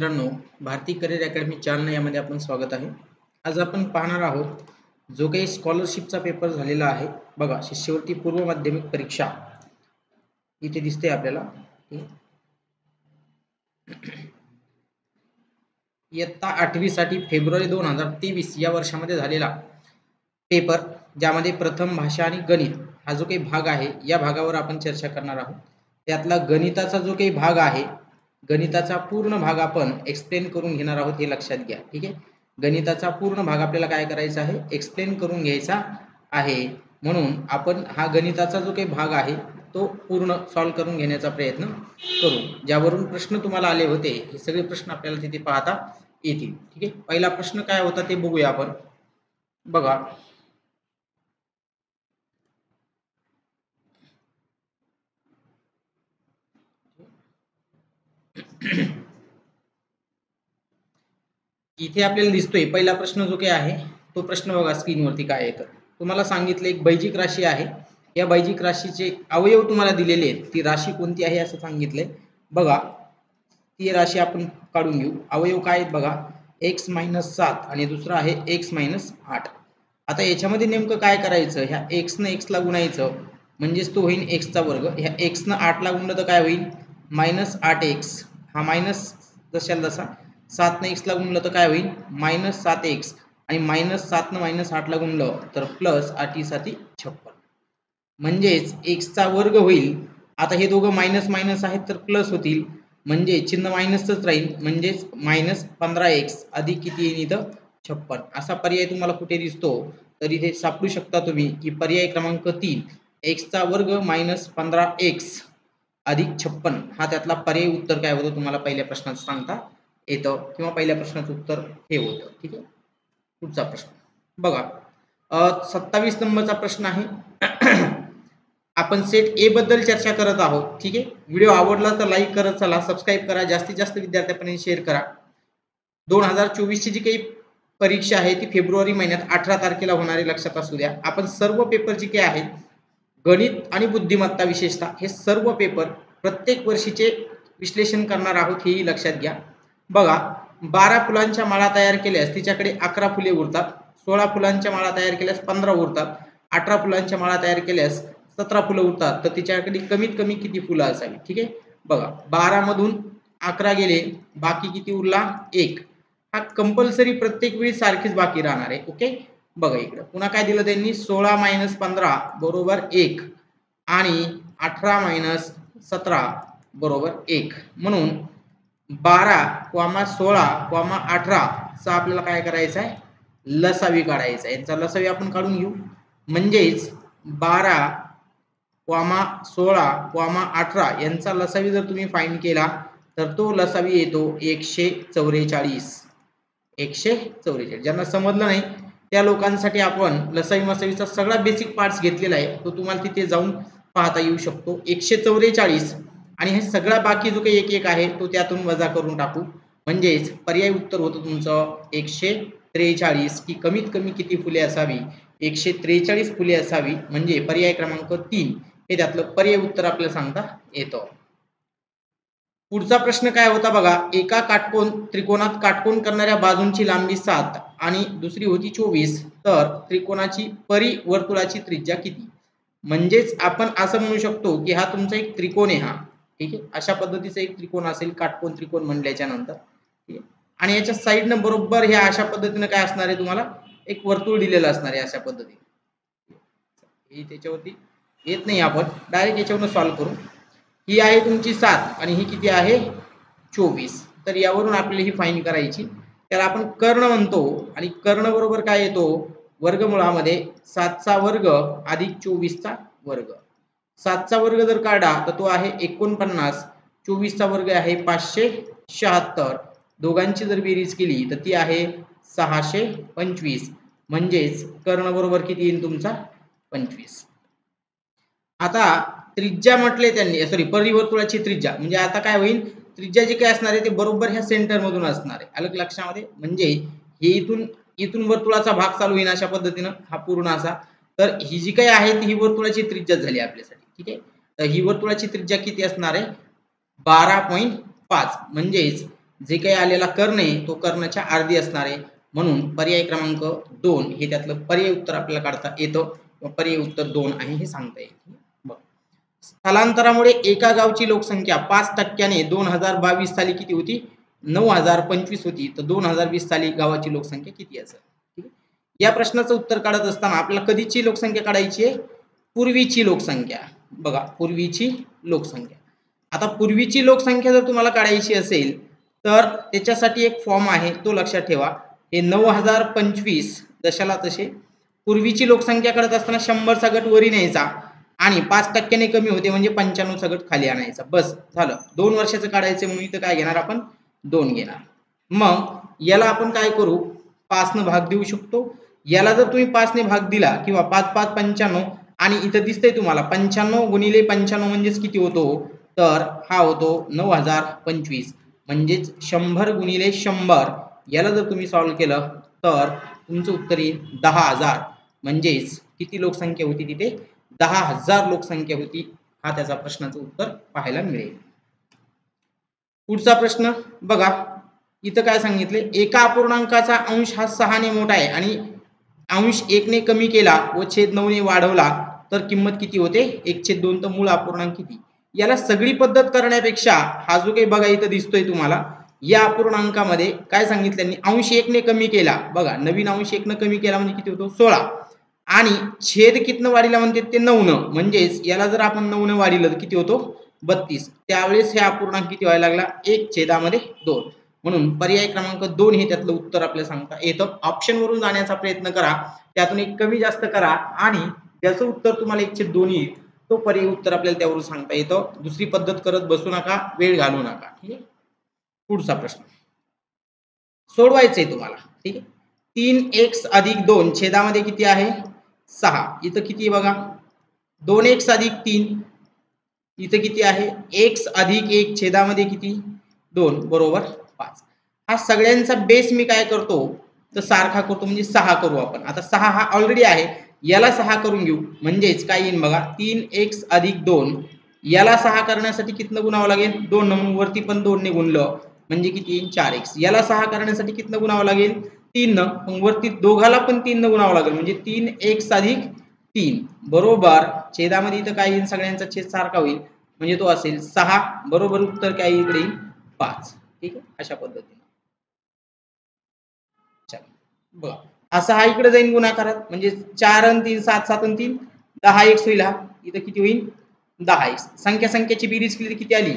मित्रांनो, Bharti career academy channel यामध्ये आपण स्वागत आहे. आज आपण पाहणार आहोत जो काही स्कॉलरशिपचा पेपर झालेला आहे. बघा, शिष्यवृत्ती पूर्व माध्यमिक परीक्षा इथे दिसते आपल्याला. इयत्ता 8वी साठी फेब्रुवारी 2023 या वर्षामध्ये झालेला पेपर, ज्यामध्ये प्रथम भाषा आणि गणित हा जो काही भाग आहे या भागावर आपण चर्चा करणार आहोत. त्यातला गणिताचा जो काही भाग आहे, गणिताचा पूर्ण भाग आपण एक्सप्लेन करून घेणार आहोत, हे लक्षात घ्या. ठीक आहे, गणिताचा पूर्ण भाग आपल्याला काय करायचा आहे, एक्सप्लेन करून घ्यायचा आहे. म्हणून आपण हा गणिताचा जो काही भाग आहे तो पूर्ण सॉल्व्ह करून घेण्याचा प्रयत्न करू. ज्यावरून प्रश्न तुम्हाला आले होते हे सगळे प्रश्न आपल्याला तिथे पाहता येतील. ठीक आहे, पहिला प्रश्न काय होता ते बघूया आपण. बघा, इथे आपल्याला दिसतोय पहिला प्रश्न जो काही आहे तो प्रश्न बघा स्क्रीनवरती काय आहे. तर तुम्हाला सांगितलं एक बैजिक राशी आहे. या बैजिक राशीचे अवयव तुम्हाला दिलेले आहेत. ती राशी कोणती आहे असं सांगितलंय. बघा, ती राशी आपण काढून घेऊ. अवयव काय आहेत बघा, x-7 आणि दुसरा आहे x-8. आता याच्यामध्ये नेमकं काय करायचं, ह्या x न x ला गुणायचं म्हणजेच तो होईल x चा वर्ग. ह्या x न 8 ला गुणलं तर काय होईल, -8x. हा मायनस जशाला तसा. 7 न x ला गुणलं तर काय होईल, -7x. आणि -7 न -8 ला गुणलं तर +8×7=56. म्हणजेच x चा वर्ग होईल. आता हे दोघं मायनस मायनस आहेत तर प्लस होतील, म्हणजे चिन्ह मायनसच राहील, म्हणजेच -15x अधिक किती येईल इथं 56. असा पर्याय तुम्हाला कुठे दिसतो तर इथे सापडू शकता तुम्ही की पर्याय क्रमांक 3 x चा वर्ग -15x अधिक 56 हा त्यातला पर्याय उत्तर काय होतं तुम्हाला पहिल्या प्रश्नात सांगता येतं, किंवा पहिल्या प्रश्नाचं उत्तर हे होतं. ठीक आहे, पुढचा प्रश्न बघा. 27 नंबरचा प्रश्न आहे. आपण सेट ए बद्दल चर्चा करत आहोत. ठीक आहे, व्हिडिओ आवडला तर लाईक करत चला, सबस्क्राईब करा, जास्तीत जास्त विद्यार्थ्यांपर्यंत शेअर करा. 2024 ची जी काही परीक्षा आहे ती फेब्रुवारी महिन्यात 18 तारखेला होणार आहे, लक्षात असू द्या. आपण सर्व पेपर जे काही आहेत, गणित आणि बुद्धिमत्ता विशेषतः, हे सर्व पेपर प्रत्येक वर्षीचे विश्लेषण करणार आहोत, हेही लक्षात घ्या. बघा, 12 फुलांच्या माळा तयार केल्यास तिच्याकडे 11 फुले उरतात. 16 फुलांच्या माळा तयार केल्यास 15 उरतात. 18 फुलांच्या माळा तयार केल्यास 17 फुलं उरतात. तर तिच्याकडे कमीत कमी किती फुलं असावी. ठीक आहे, बघा 12 मधून 11 गेले, बाकी किती उरला, 1. हा कंपल्सरी प्रत्येक वेळी सारखीच बाकी राहणार आहे. ओके, बघा इकडे पुन्हा काय दिलं त्यांनी, 16 - 15 बरोबर 1 आणि 18 - 17 बरोबर 1. म्हणून 12, 16, 18 चा आपल्याला काय करायचं आहे, लसावी काढायचा आहे. याचा लसावी आपण काढून घेऊ. म्हणजेच 12, 16, 18 यांचा लसावी जर तुम्ही फाइंड केला तर तो लसावी येतो 144. 144. ज्यांना समजलं नाही त्या लोकांसाठी आपण लसावी मसावीचा सगळा बेसिक पार्ट्स घेतलेला आहे, तो तुम्हाला तिथे जाऊन पाहता येऊ शकतो. 144 आणि हे सगळा बाकी जो काही एक आहे तो त्यातून वजा करून टाकू. म्हणजेच पर्याय उत्तर होतं तुमचं 143, की कमीत कमी किती फुले असावी, 143 फुले असावी. म्हणजे पर्याय क्रमांक 3 हे त्यातलं पर्याय उत्तर आपल्याला सांगता येतं. पुढचा प्रश्न काय होता बघा, एका काटकोन त्रिकोणात काटकोन करणाऱ्या बाजूंची लांबी 7 आणि दुसरी होती 24, तर त्रिकोणाची परिवर्तुळाची त्रिज्या किती. म्हणजेच आपण असं म्हणू शकतो की हा तुमचा एक त्रिकोण आहे. हा ठीक आहे, अशा पद्धतीचा एक त्रिकोण असेल, काटकोन त्रिकोण म्हणल्याच्या नंतर. ठीक आहे, आणि याच्या साईडनं बरोबर ह्या अशा पद्धतीने काय असणार आहे, तुम्हाला एक वर्तुळ दिलेलं असणार आहे अशा पद्धतीने. हे त्याच्यावरती येत नाही, आपण डायरेक्ट याच्यावरून सॉल्व्ह करू. ही आहे तुमची 7 आणि ही किती आहे, 24. तर यावरून आपल्याला ही फाइंड करायची. त्याला आपण कर्ण म्हणतो आणि कर्ण बरोबर काय येतो, वर्गमुळामध्ये 7 चा वर्ग अधिक 24 चा वर्ग. 7 चा वर्ग जर काढला तर तो आहे 49. 24 चा वर्ग आहे 576. दोघांची जर बेरीज केली तर ती आहे 625. म्हणजेच कर्ण बरोबर किती येईल तुमचा, 25. आता त्रिज्या म्हटले त्यांनी, सॉरी परिवर्तुळाची त्रिज्या, म्हणजे आता काय होईल, त्रिज्या जी काय असणार आहे ते बरोबर ह्या सेंटर मधून असणार आहे. अलग लक्षामध्ये, म्हणजे हे इथून वर्तुळाचा भाग चालू होईल अशा पद्धतीनं हा पूर्ण असा. तर ही जी काही आहे ती ही वर्तुळाची त्रिज्या झाली आपल्यासाठी. ठीक आहे, तर ही वर्तुळाची त्रिज्या किती असणार आहे, 12.5. म्हणजेच जे काही आलेला कर्ण आहे तो कर्णच्या अर्धी असणार आहे, म्हणून पर्याय क्रमांक 2 हे त्यातलं पर्याय उत्तर आपल्याला काढता येतं. पर्याय उत्तर 2 आहे हे सांगता येईल. स्थलांतरामुळे एका गावची लोकसंख्या 5% 2022 साली किती होती? 9025 होती. तर 2020 साली गावाची लोकसंख्या किती असेल? ठीक आहे. या प्रश्नाचं उत्तर काढत असताना आपल्याला कधीची लोकसंख्या काढायची आहे? पूर्वीची लोकसंख्या. बघा, पूर्वीची लोकसंख्या. आता पूर्वीची लोकसंख्या जर तुम्हाला काढायची असेल तर त्याच्यासाठी एक फॉर्म आहे, तो लक्षात ठेवा. हे 9025 जशाला तसे पूर्वीची लोकसंख्या काढत असताना 100 चा गट वरी न्यायचा आणि 5% कमी होते म्हणजे 95 चा गट खाली आणायचा. बस झालं. 2 वर्षाचं काढायचं म्हणून इथं काय घेणार आपण? 2 घेणार. मग याला आपण काय करू? 5 ने भाग देऊ शकतो. याला जर तुम्ही 5 ने भाग दिला किंवा 5 5 95 आणि इथं दिसतंय तुम्हाला 95 गुणिले 95 म्हणजेच किती होतो? तर हा होतो 9025 म्हणजेच 100 गुणिले 100. याला जर तुम्ही सॉल्व्ह केलं तर तुमचं उत्तर येईल 10,000. म्हणजेच किती लोकसंख्या होती तिथे? 10,000 लोकसंख्या होती. हा त्याचा प्रश्नाचं उत्तर पाहायला मिळेल. पुढचा प्रश्न बघा, इथं काय सांगितले? एका अपूर्णांकाचा अंश हा 6 ने मोठा आहे आणि अंश 1 ने कमी केला व छेद 9 ने वाढवला तर किंमत किती होते? 1/2 तर मूळ अपूर्णांक किती? याला सगळी पद्धत करण्यापेक्षा हा जो काही बघा इथं दिसतोय तुम्हाला, या अपूर्णांकामध्ये काय सांगितलं? अंश 1 ने कमी केला. बघा, नवीन अंश 1 ने कमी केला म्हणजे किती होतो? 16. आणि छेद कितनं वाढीला म्हणते? ते 9 न. म्हणजेच याला जर आपण 9 ने वाढीलं तर किती होतो? 32. त्यावेळेस हे अपूर्णांक किती व्हायला लागला? 1/2. म्हणून पर्याय क्रमांक 2 हे त्यातलं उत्तर आपल्याला सांगता येतं. ऑप्शन वरून जाण्याचा प्रयत्न करा, त्यातून एक कमी जास्त करा आणि ज्याचं उत्तर तुम्हाला 1/2 येईल तो पर्याय उत्तर आपल्याला त्यावरून सांगता येतं. दुसरी पद्धत करत बसू नका, वेळ घालवू नका. ठीक आहे. पुढचा प्रश्न सोडवायचा आहे तुम्हाला. ठीक आहे. 3x + 2 छेदामध्ये किती आहे? 6. इथं किती आहे बघा? 2x + 3. इथं किती आहे? x + 1 छेदामध्ये किती? 2 बरोबर 5. हा सगळ्यांचा बेस मी काय करतो? तर सारखा करतो म्हणजे 6 करू आपण. आता 6 हा ऑलरेडी आहे, याला 6 करून घेऊ म्हणजेच काय येईल बघा? 3x + 2. याला 6 करण्यासाठी कितनं गुणावं लागेल? 2 न. मग वरती पण 2 ने गुणलं म्हणजे किती येईल? 4x. याला 6 करण्यासाठी कितनं गुणावं लागेल? 3 न. मग वरती दोघाला पण 3 न गुणावं लागेल म्हणजे 3x + 3 बरोबर छेदामध्ये इथं काय येईल? सगळ्यांचा छेद सारखा होईल म्हणजे तो असेल 6. बरोबर उत्तर काय इकडे येईल? 5. ठीक आहे. अशा पद्धतीने बघा, असा हा इकडे जाईल गुणाकारात म्हणजे 4 आणि 3 7 7 आणि 3 10x होईल. हा इथं किती होईल? 10x. संख्याची बेरीज केली किती आली?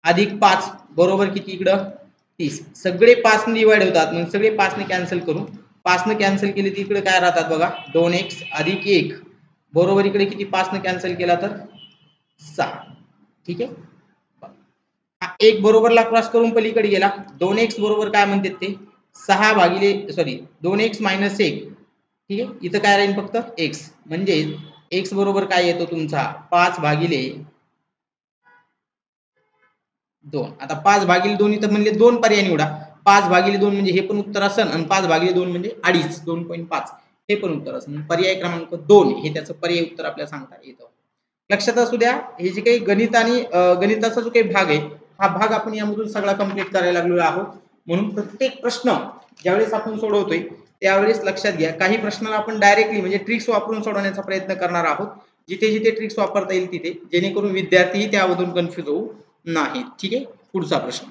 +5 बरोबर किती इकडं? 30. सगळे 5 ने डिवाइड होतात, मग सगळे 5 ने कॅन्सल करू. 5 ने कॅन्सल केले तर इकडे काय राहतात बघा? 2x + 1 बरोबर इकडे किती? 5 ने कॅन्सल केला तर 6. ठीक आहे. हा 1 बरोबरला क्रॉस करून पलीकडे गेला. 2x बरोबर काय म्हणतात ते? 2x - 1. ठीक आहे. इथं काय राहील? फक्त x. म्हणजे x बरोबर काय येतो तुमचा? 5/2. आता 5/2 इथं म्हणजे 2 पर्याय निवडा. 5/2 म्हणजे हे पण उत्तर असेल आणि 5/2 म्हणजे 2.5 2.5 हे पण उत्तर असेल. पर्याय क्रमांक 2 हे त्याचं पर्याय उत्तर आपल्याला सांगता येतं. लक्षात असू द्या, हे जे काही गणित आणि गणिताचा जो काही भाग आहे, हा भाग आपण यामधून सगळा कंप्लीट करायला लागलेलो आहोत. म्हणून प्रत्येक प्रश्न ज्यावेळेस आपण सोडवतोय त्यावेळेस लक्षात घ्या, काही प्रश्नाला आपण डायरेक्टली म्हणजे ट्रिक्स वापरून सोडवण्याचा प्रयत्न करणार आहोत. जिथे जिथे ट्रिक्स वापरता येईल तिथे, जेणेकरून विद्यार्थी त्यामधून कन्फ्यूज होऊ नाहीत. ठीक आहे. पुढचा प्रश्न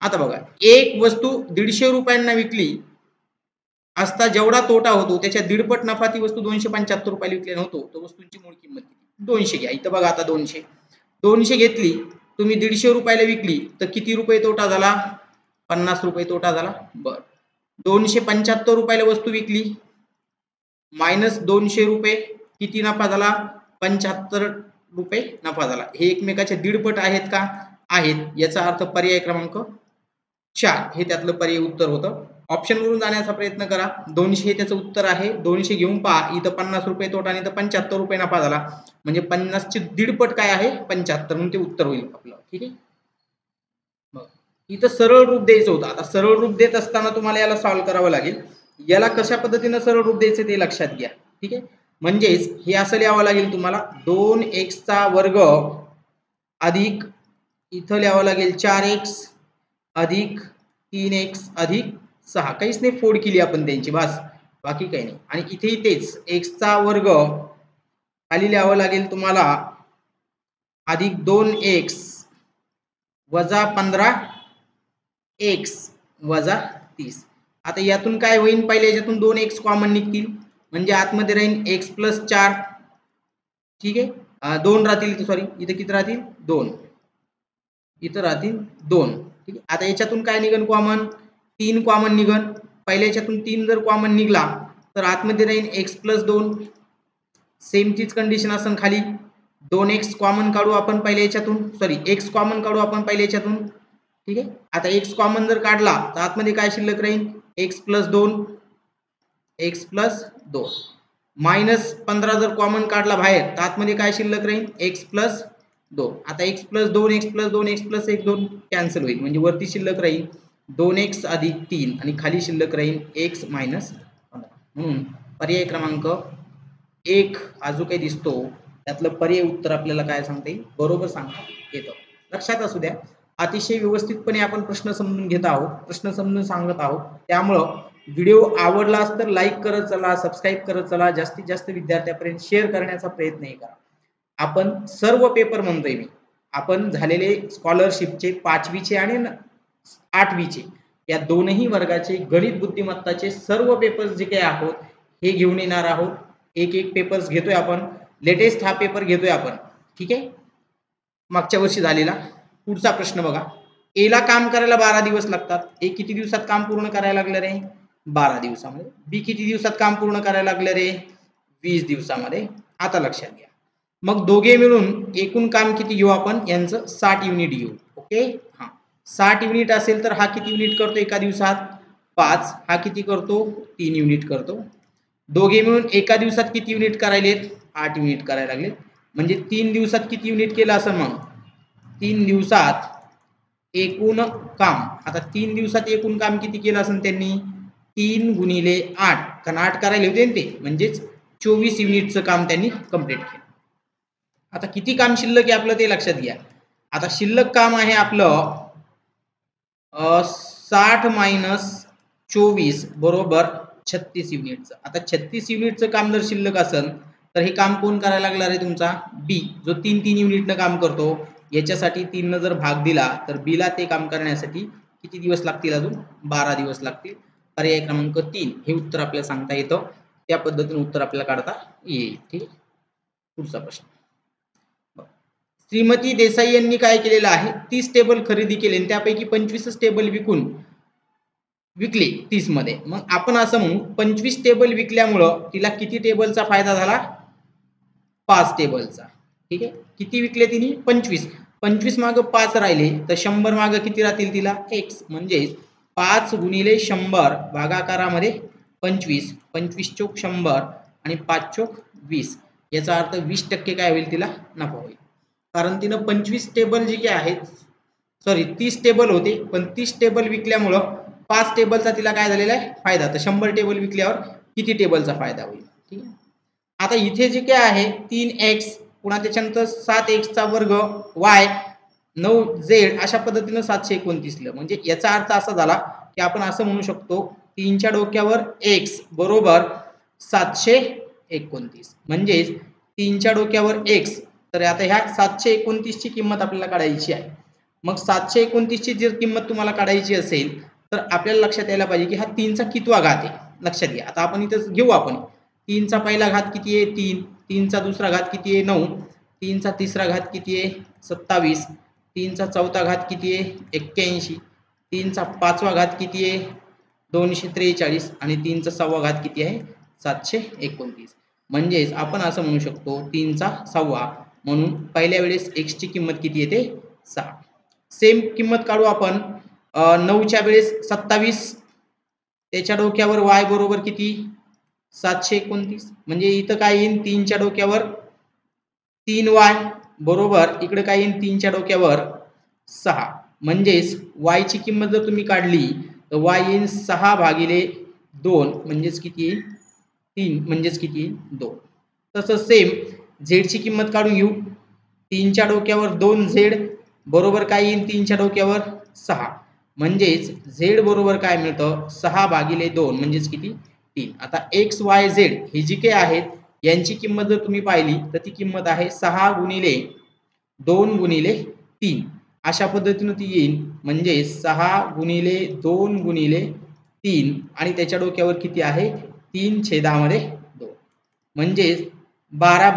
आता बघा, एक वस्तू 150 रुपयांना विकली असता जेवढा तोटा होतो त्याच्या दीडपट नफा ती वस्तू 275 रुपयाला विकल्याने होतो. तर वस्तूंची मूळ किंमत किती? 200 घ्या. इथं बघा आता 200 घेतली, तुम्ही 150 रुपयाला विकली तर किती रुपये तोटा झाला? 50 रुपये तोटा झाला. बरं. 275 रुपयाला वस्तू विकली मायनस 200 रुपये किती नफा झाला? 75 रुपये नफा झाला. हे एकमेकाच्या दीडपट आहेत का? आहेत. याचा अर्थ पर्याय क्रमांक 4 हे त्यातलं पर्याय उत्तर होतं. ऑप्शन वरून जाण्याचा प्रयत्न करा. 200 हे त्याचं उत्तर आहे. 200 घेऊन पहा. इथं 50 रुपये तोटा आणि इथं 75 रुपये नफा झाला. म्हणजे 50 ची दीडपट काय आहे? 75 म्हणून ते उत्तर होईल आपलं. ठीक आहे. मग इथं सरळ रूप द्यायचं होतं. आता सरळ रूप देत असताना तुम्हाला याला सॉल्व्ह करावं लागेल. याला कशा पद्धतीनं सरळ रूप द्यायचं ते लक्षात घ्या. ठीक आहे. म्हणजेच हे असं लिहावं लागेल तुम्हाला 2x² अधिक इथं लिहावं लागेल 4x अधिक 3x अधिक 6, काहीच नाही, फोड केली आपण त्यांची, बस बाकी काही नाही. आणि इथेही तेच x चा वर्ग खाली लिहावं लागेल तुम्हाला अधिक 2x वजा 15x वजा 30. आता यातून काय होईल, पहिले याच्यातून 2x कॉमन निघतील म्हणजे आतमध्ये राहील x प्लस 4. ठीक आहे, 2 राहतील, सॉरी इथे किती राहतील 2, इथं राहतील 2. ठीक आहे, आता याच्यातून काय निघन कॉमन, 3 कॉमन निघन. पहिल्या याच्यातून 3 जर कॉमन निघला तर आतमध्ये राहील x प्लस 2. सेम तीच कंडिशन असेल खाली, 2x कॉमन काढू आपण पहिल्या याच्यातून, सॉरी x कॉमन काढू आपण पहिल्या याच्यातून. ठीक आहे, आता x कॉमन जर काढला तर आतमध्ये काय शिल्लक राहील, x plus 2, x plus 2. Minus 15 जर कॉमन काढला बाहेर तर आतमध्ये काय शिल्लक राहील, x प्लस 2. आता x plus 2, x plus 2, x plus 1 2 cancel होईल म्हणजे वरती शिल्लक राहील 2x अधिक 3 आणि खाली शिल्लक राहील x मायनस 15. म्हणून पर्याय क्रमांक 1 हा जो काही दिसतो त्यातलं पर्याय उत्तर आपल्याला काय सांगता येईल, बरोबर सांगता येतं. लक्षात असू द्या, अतिशय व्यवस्थितपणे आपण प्रश्न समजून घेत आहोत, प्रश्न समजून सांगत आहोत. त्यामुळं व्हिडिओ आवडला तर लाईक करत चला, सबस्क्राईब करत चला, जास्तीत जास्त विद्यार्थ्यांपर्यंत शेअर करण्याचा प्रयत्न करा. आपण सर्व पेपर म्हणतोय मी, आपण झालेले स्कॉलरशिपचे 5वीचे आणि 8वीचे या दोनही वर्गाचे गणित बुद्धिमत्ताचे सर्व पेपर्स जे काही आहोत हे घेऊन येणार आहोत. एक एक पेपर्स घेतोय आपण, लेटेस्ट हा पेपर घेतोय आपण. ठीक आहे, मागच्या वर्षी झालेला. पुढचा प्रश्न बघा, ए ला काम करायला 12 दिवस लागतात. ए किती दिवसात काम पूर्ण करायला लागलं रे, 12 दिवसामध्ये. बी किती दिवसात काम पूर्ण करायला लागलं रे, 20 दिवसामध्ये. आता लक्षात घ्या, मग दोघे मिळून एकूण काम किती घेऊ आपण, यांचं 60 युनिट घेऊ. ओके, हा 60 युनिट असेल तर हा किती युनिट करतो एका दिवसात, 5. हा किती करतो, 3 युनिट करतो. दोघे मिळून एका दिवसात किती युनिट करायलेत, 8 युनिट करायला लागले. म्हणजे 3 दिवसात किती युनिट केलं असं, मग 3 दिवसात एकूण काम. आता 3 दिवसात एकूण काम किती केलं असेल त्यांनी, 3 गुणिले 8, कारण 8 करायला होते ना ते, म्हणजेच 24 युनिटचं काम त्यांनी कंप्लीट केलं. आता किती काम शिल्लक आहे आपलं ते लक्षात घ्या. आता शिल्लक काम आहे आपलं 60 मायनस 24 बरोबर 36 युनिटचं. आता 36 युनिटचं काम जर शिल्लक असेल तर हे काम कोण करायला लागणार आहे, तुमचा बी, जो 3 युनिटनं काम करतो. याच्यासाठी 3 जर भाग दिला तर बी ला ते काम करण्यासाठी किती दिवस लागतील, अजून 12 दिवस लागतील. पर्याय क्रमांक 3 हे उत्तर आपल्याला सांगता येतं. त्या पद्धतीने उत्तर आपल्याला काढता येईल. ठीक, पुढचा प्रश्न, श्रीमती देसाई यांनी काय केलेलं आहे, 30 टेबल खरेदी केले आणि त्यापैकी 25 टेबल विकले 30 मध्ये. मग आपण असं म्हणू 25 टेबल विकल्यामुळं तिला किती टेबलचा फायदा झाला, 5 टेबलचा. ठीक आहे, किती विकले तिने, 25. 25 मागं 5 राहिले तर 100 मागं किती राहतील तिला, x. म्हणजे 5 गुणिले 100 भागाकारामध्ये 25, 25 चोक 100 आणि 5 चोक 20. याचा अर्थ 20% काय होईल, तिला नफा होईल. कारण तिनं 25 टेबल जे काही आहेत, सॉरी 30 टेबल होते, पण 30 टेबल विकल्यामुळं 5 टेबलचा तिला काय झालेला आहे, फायदा. तर 100 टेबल विकल्यावर किती टेबलचा फायदा होईल. ठीक आहे, आता इथे जे काय आहे 3x पुन्हा त्याच्यानंतर 7x चा वर्ग y 9z अशा पद्धतीनं 729 लिहिलं. म्हणजे याचा अर्थ असा झाला की आपण असं म्हणू शकतो 3 च्या डोक्यावर x बरोबर 729. म्हणजेच 3 च्या डोक्यावर x. तर आता ह्या 729 ची किंमत आपल्याला काढायची आहे. मग 729 ची जर किंमत तुम्हाला काढायची असेल तर आपल्याला लक्षात यायला पाहिजे की हा 3 चा कितवा घात आहे. लक्षात घ्या, आता आपण इथं घेऊ, आपण 3 चा पहिला घात किती आहे, 3. 3 चा दुसरा घात किती आहे, 9. 3 चा तिसरा घात किती आहे, 27. 3 चा चौथा घात किती आहे, 81. 3 चा पाचवा घात किती आहे, 243. आणि 3 चा सहावा घात किती आहे, 729. म्हणजेच आपण असं म्हणू शकतो 3 चा सहावा. म्हणून पहिल्या वेळेस x ची किंमत किती येते, 6. सेम किंमत काढू आपण 9 च्या वेळेस 27. त्याच्या डोक्यावर y बरोबर किती, 729. म्हणजे इथं काय येईल, 3 च्या डोक्यावर 3y बरोबर इकडे काय येईल, 3 च्या डोक्यावर 6. म्हणजेच y ची किंमत जर तुम्ही काढली तर y येईल 6 भागिले 2 म्हणजेच किती येईल, 3. म्हणजेच किती येईल, 2. तसं सेम z ची किंमत काढून घेऊ. 3 च्या डोक्यावर 2z बरोबर काय येईल, 3 च्या डोक्यावर 6. म्हणजेच z बरोबर काय मिळतं 6/2 म्हणजेच किती 3. आता x y z ही जी काही आहेत यांची किंमत जर तुम्ही पाहिली तर ती किंमत आहे 6 गुणिले 2 गुणिले 3 अशा पद्धतीने ती येईल. म्हणजे 6 गुणिले 2 गुणिले 3 आणि त्याच्या डोक्यावर किती आहे 3/2 म्हणजे 12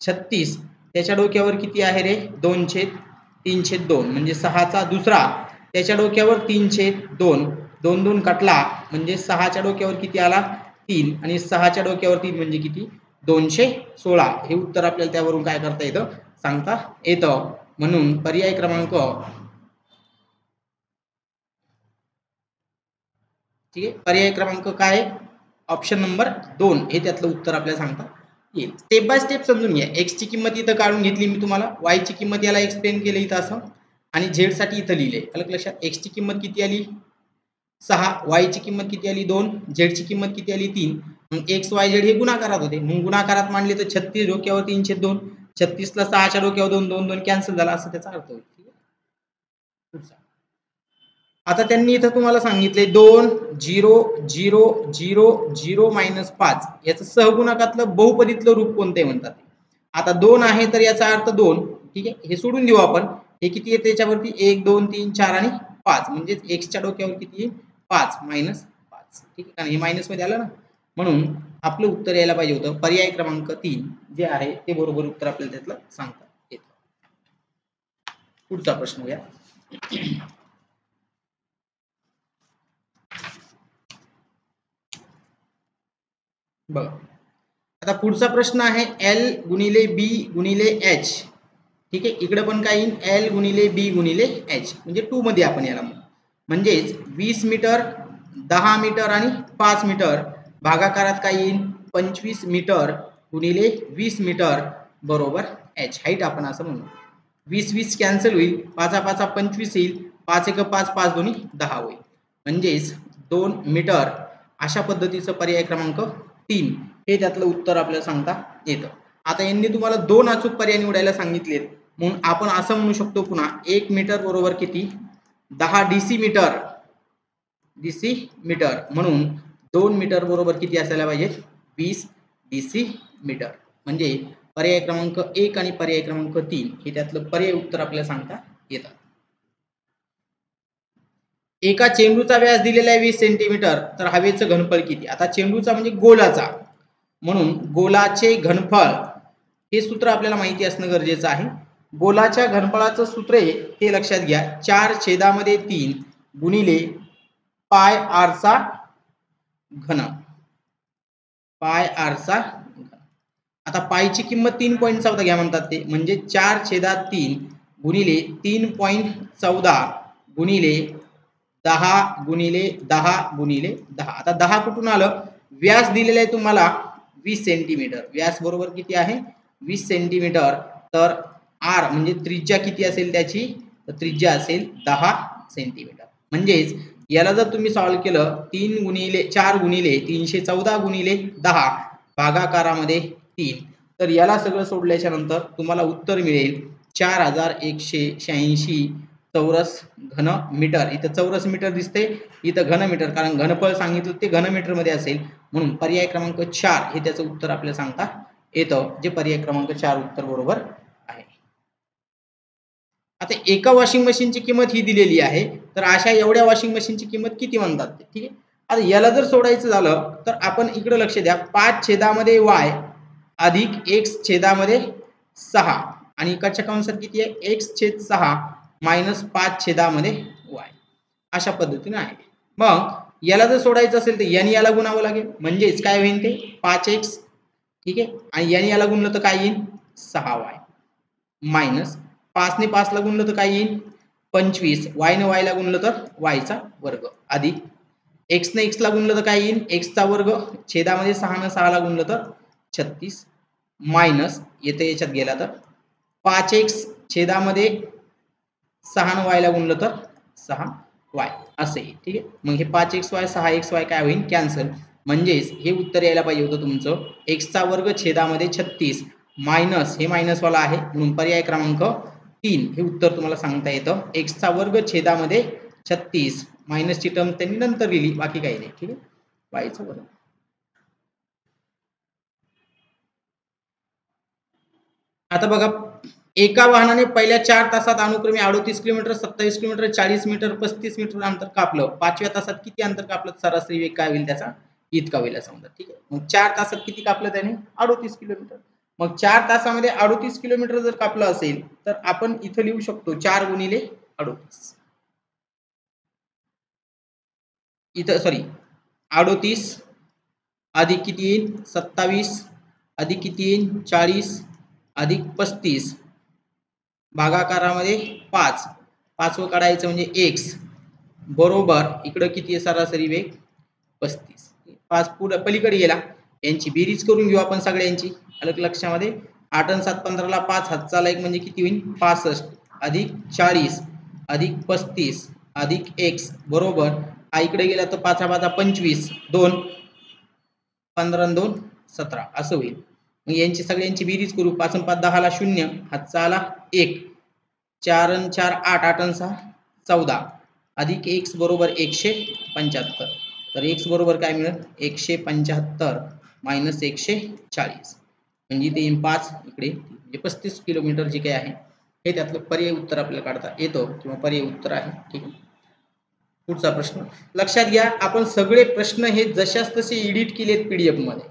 36 त्याच्या डोक्यावर किती आहे रे 2/3/2 म्हणजे 6चा दुसरा त्याच्या डोक्यावर 3/2 2 2 कटला म्हणजे 6च्या डोक्यावर किती आला 3 आणि 6च्या डोक्यावर 3 म्हणजे किती 216. हे उत्तर आपल्याला त्यावरून काय करता येतं सांगता येतं. म्हणून पर्याय क्रमांक ठीक आहे पर्याय क्रमांक काय ऑप्शन नंबर 2 हे त्यातलं उत्तर आपल्याला सांगता येईल. स्टेप बाय स्टेप समजून घ्या. x ची किंमत इथं काढून घेतली मी तुम्हाला, y ची किंमत याला एक्सप्लेन केलं इथं असं आणि z साठी इथं लिहिले. अलग लक्षात x ची किंमत किती आली 6, y ची किंमत किती आली 2, z ची किंमत किती आली 3. मग x y z हे गुणाकारात होते. मग गुणाकारात मांडले तर 36 डोक्यावर 3/2 36 ला 6च्या डोक्यावर 2 2 2 कॅन्सल झाला असं त्याचा अर्थ होईल. ठीक आहे. आता त्यांनी इथं तुम्हाला सांगितले 2 0 0 0 0 -5 याचं सहगुणकातलं बहुपदीतलं रूप कोणते म्हणतात. आता 2 आहे तर याचा अर्थ 2. ठीक आहे हे सोडून देऊ आपण. हे किती येते त्याच्यावरती 1 2 3 4 आणि 5 म्हणजे x च्या डोक्यावर किती येईल 5 -5. ठीक आहे आणि हे मायनस मध्ये आलं ना म्हणून आपलं उत्तर यायला पाहिजे होतं पर्याय क्रमांक 3 जे आहे ते बरोबर उत्तर आपल्याला त्यातलं सांगता येतं. पुढचा प्रश्न घ्या. बघा आता पुढचा प्रश्न आहे L गुणिले B गुणिले H. ठीक आहे इकडे पण काय येईल L गुणिले B गुणिले H म्हणजे 2 मध्ये आपण याला म्हणजेच 20 मीटर 10 मीटर आणि 5 मीटर भागाकारात काय येईल 25 मीटर गुणिले 20 मीटर बरोबर H हाईट आपण असं म्हणू. 20 20 कॅन्सल होईल 5 5 25 येईल 5 1 5 5 2 10 होईल म्हणजेच 2 मीटर अशा पद्धतीचं पर्याय क्रमांक 3 हे त्यातलं उत्तर आपल्याला सांगता येतं. आता यांनी तुम्हाला 2 अचूक पर्याय निवडायला सांगितलेत म्हणून आपण असं म्हणू शकतो पुन्हा 1 मीटर बरोबर किती 10 डेसिमीटर डेसिमीटर म्हणून 2 मीटर बरोबर किती असायला पाहिजे 20 डेसिमीटर म्हणजे पर्याय क्रमांक 1 आणि पर्याय क्रमांक 3 हे त्यातलं पर्याय उत्तर आपल्याला सांगता येतं. एका चेंडूचा व्यास दिलेला आहे 20 सेंटीमीटर तर हवेचं घनफळ किती. आता चेंडूचा म्हणजे गोलाचा म्हणून गोलाचे घनफळ हे सूत्र आपल्याला माहिती असणं गरजेचं आहे. गोलाच्या घनफळाचं सूत्र आहे हे लक्षात घ्या 4/3 गुणिले पाय आर चा घन पाय आर चा घन. आता पायची किंमत 3.14 घ्या म्हणतात ते म्हणजे 4/3 गुणिले 3.14 गुणिले 10 गुणिले 10 गुणिले 10. आता 10 कुठून आलं व्यास दिलेला आहे तुम्हाला 20 सेंटीमीटर व्यास बरोबर किती आहे 20 सेंटीमीटर तर आर म्हणजे त्रिज्या किती असेल त्याची तर त्रिज्या असेल 10 सेंटीमीटर. म्हणजेच याला जर तुम्ही सॉल्व्ह केलं 3 गुणिले 4 गुणिले 314 गुणिले 10 भागाकारामध्ये 3 तर याला सगळं सोडल्याच्या नंतर तुम्हाला उत्तर मिळेल 4186 चौरस घन मीटर. इथं चौरस मीटर दिसते इथं घन मीटर कारण घनफळ सांगितलं ते घन मीटर मध्ये असेल म्हणून पर्याय क्रमांक 4 हे त्याचं उत्तर आपल्याला सांगता येतं जे पर्याय क्रमांक 4 उत्तर बरोबर आहे. आता एका वॉशिंग मशीनची किंमत ही दिलेली आहे तर अशा एवढ्या वॉशिंग मशीनची किंमत किती म्हणतात ते. ठीक आहे आता याला जर सोडायचं झालं तर आपण इकडे लक्ष द्या 5/y अधिक x/6 आणि इकडच्या कंसात किती आहे x/6 - 5/y अशा पद्धतीने आहे. मग याला जर सोडायचं असेल तर याने याला गुणावं लागेल म्हणजेच काय होईल ते 5x. ठीक आहे आणि याने याला गुणलं तर काय येईल 6y मायनस 5 ने 5 ला गुणलं तर काय येईल 25 y ने y ला गुणलं तर y चा वर्ग अधिक x ने x ला गुणलं तर काय येईल x चा वर्ग छेदामध्ये 6 ने 6 ला गुणलं तर 36 मायनस येते याच्यात गेला तर 5x छेदामध्ये 6 ने y ला गुणलं तर 6y असे. ठीक आहे मग हे 5xy 6xy काय होईल कॅन्सल म्हणजेच हे उत्तर यायला पाहिजे होतं तुमचं x चा वर्ग छेदामध्ये 36 मायनस हे मायनस वाला आहे म्हणून पर्याय क्रमांक 3 हे उत्तर तुम्हाला सांगता येतं x चा वर्ग छेदामध्ये 36 मायनसची टर्म त्यांनी नंतर लिहिली, बाकी काही नाही. ठीक आहे, वायचं बरं. आता बघा, एका वाहनाने पहिल्या 4 तासात अनुक्रमे 38 किलोमीटर, 27 किलोमीटर, 40 मीटर, 35 मीटर अंतर कापलं. 5व्या तासात किती अंतर कापलं? सरासरी वेग काय होईल त्याचा? इतका होईल समजा. ठीक आहे, मग 4 तासात किती कापलं त्याने? 38 किलोमीटर. मग 4 तासामध्ये 38 किलोमीटर जर कापलं असेल तर आपण इथं लिहू शकतो 4 गुणिले 38. इथं सॉरी 38 अधिक किती येईल? 27 अधिक किती येईल? 40 अधिक 35 भागाकारामध्ये 5, 5व काढायचं म्हणजे x बरोबर इकडं किती आहे सरासरी वेग? 35. 5 पुढे पलीकडे गेला, यांची बेरीज करून घेऊ आपण सगळ्यांची. अलग लक्षामध्ये 8 आणि 7 15ला 5 हातचा एक म्हणजे किती होईल? 65 अधिक 40 अधिक 35 अधिक x बरोबर हा इकडे गेला तर 5 5 25 2 15 2 17 असं होईल. मग यांची सगळ्यांची बेरीज करू. 5 आणि 5 10 ला 0, हातचा आला 1, 4 आणि 4 8, 8 आणि 6 14 अधिक x बरोबर 175. तर x बरोबर काय मिळेल? 175 मायनस 140 म्हणजे इथे 5 इकडे म्हणजे 35 किलोमीटर जे काही आहे हे त्यातलं पर्याय उत्तर आपल्याला काढता येतं किंवा पर्याय उत्तर आहे. ठीक आहे, पुढचा प्रश्न लक्षात घ्या, आपण सगळे प्रश्न हे जशास तसे एडिट केलेत पीडीएफ मध्ये.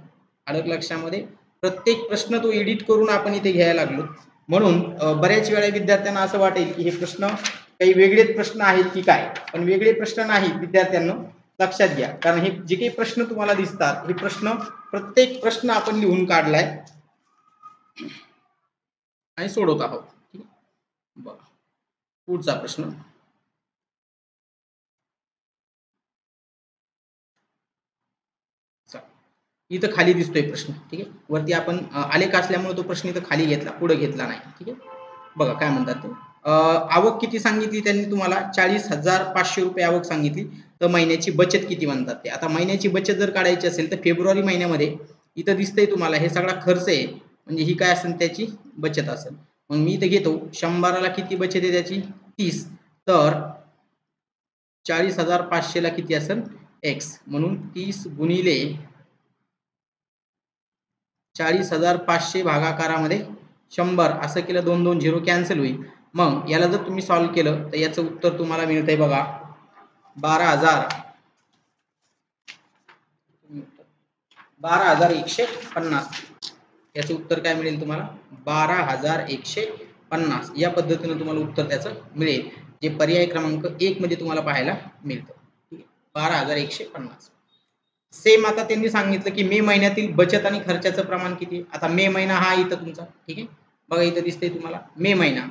अलग लक्षामध्ये प्रत्येक प्रश्न तो एडिट करून आपण इथे घ्यायला लागलो. म्हणून बऱ्याच वेळा विद्यार्थ्यांना असं वाटेल की हे प्रश्न काही वेगळेच प्रश्न आहेत की काय, पण वेगळे प्रश्न नाहीत विद्यार्थ्यांना. लक्षात घ्या, कारण हे जे काही प्रश्न तुम्हाला दिसतात हे प्रश्न प्रत्येक प्रश्न आपण लिहून काढलाय आणि सोडवत आहोत. बघा पुढचा प्रश्न इथं खाली दिसतोय प्रश्न. ठीक आहे, वरती आपण आलेख असल्यामुळे तो प्रश्न इथं खाली घेतला, पुढे घेतला नाही. ठीक आहे, बघा काय म्हणतात ते. आवक किती सांगितली त्यांनी तुम्हाला? 40,500 रुपये आवक सांगितली. तर महिन्याची बचत किती म्हणतात ते. आता महिन्याची बचत जर काढायची असेल तर फेब्रुवारी महिन्यामध्ये इथं दिसतंय तुम्हाला हे सगळा खर्च आहे, म्हणजे ही काय असेल त्याची बचत असेल. मग मी इथं घेतो 100ला किती बचत आहे त्याची? 30. तर 40,500 ला किती असेल? x म्हणून 30 गुणिले 40,500 भागाकारामध्ये 100 असं केलं, 2 2 0 कॅन्सल होईल. मग याला जर तुम्ही सॉल्व्ह केलं तर याचं उत्तर तुम्हाला मिळतंय बघा 12,150. याचं उत्तर काय मिळेल तुम्हाला? 12,150 या पद्धतीने तुम्हाला उत्तर त्याचं मिळेल, जे पर्याय क्रमांक 1 मध्ये तुम्हाला पाहायला मिळतं. 12,150. सेम आता त्यांनी सांगितलं की मे महिन्यातील बचत आणि खर्चाचं प्रमाण किती. आता मे महिना हा इथं तुमचा. ठीक आहे, बघा इथं दिसतंय तुम्हाला मे महिना.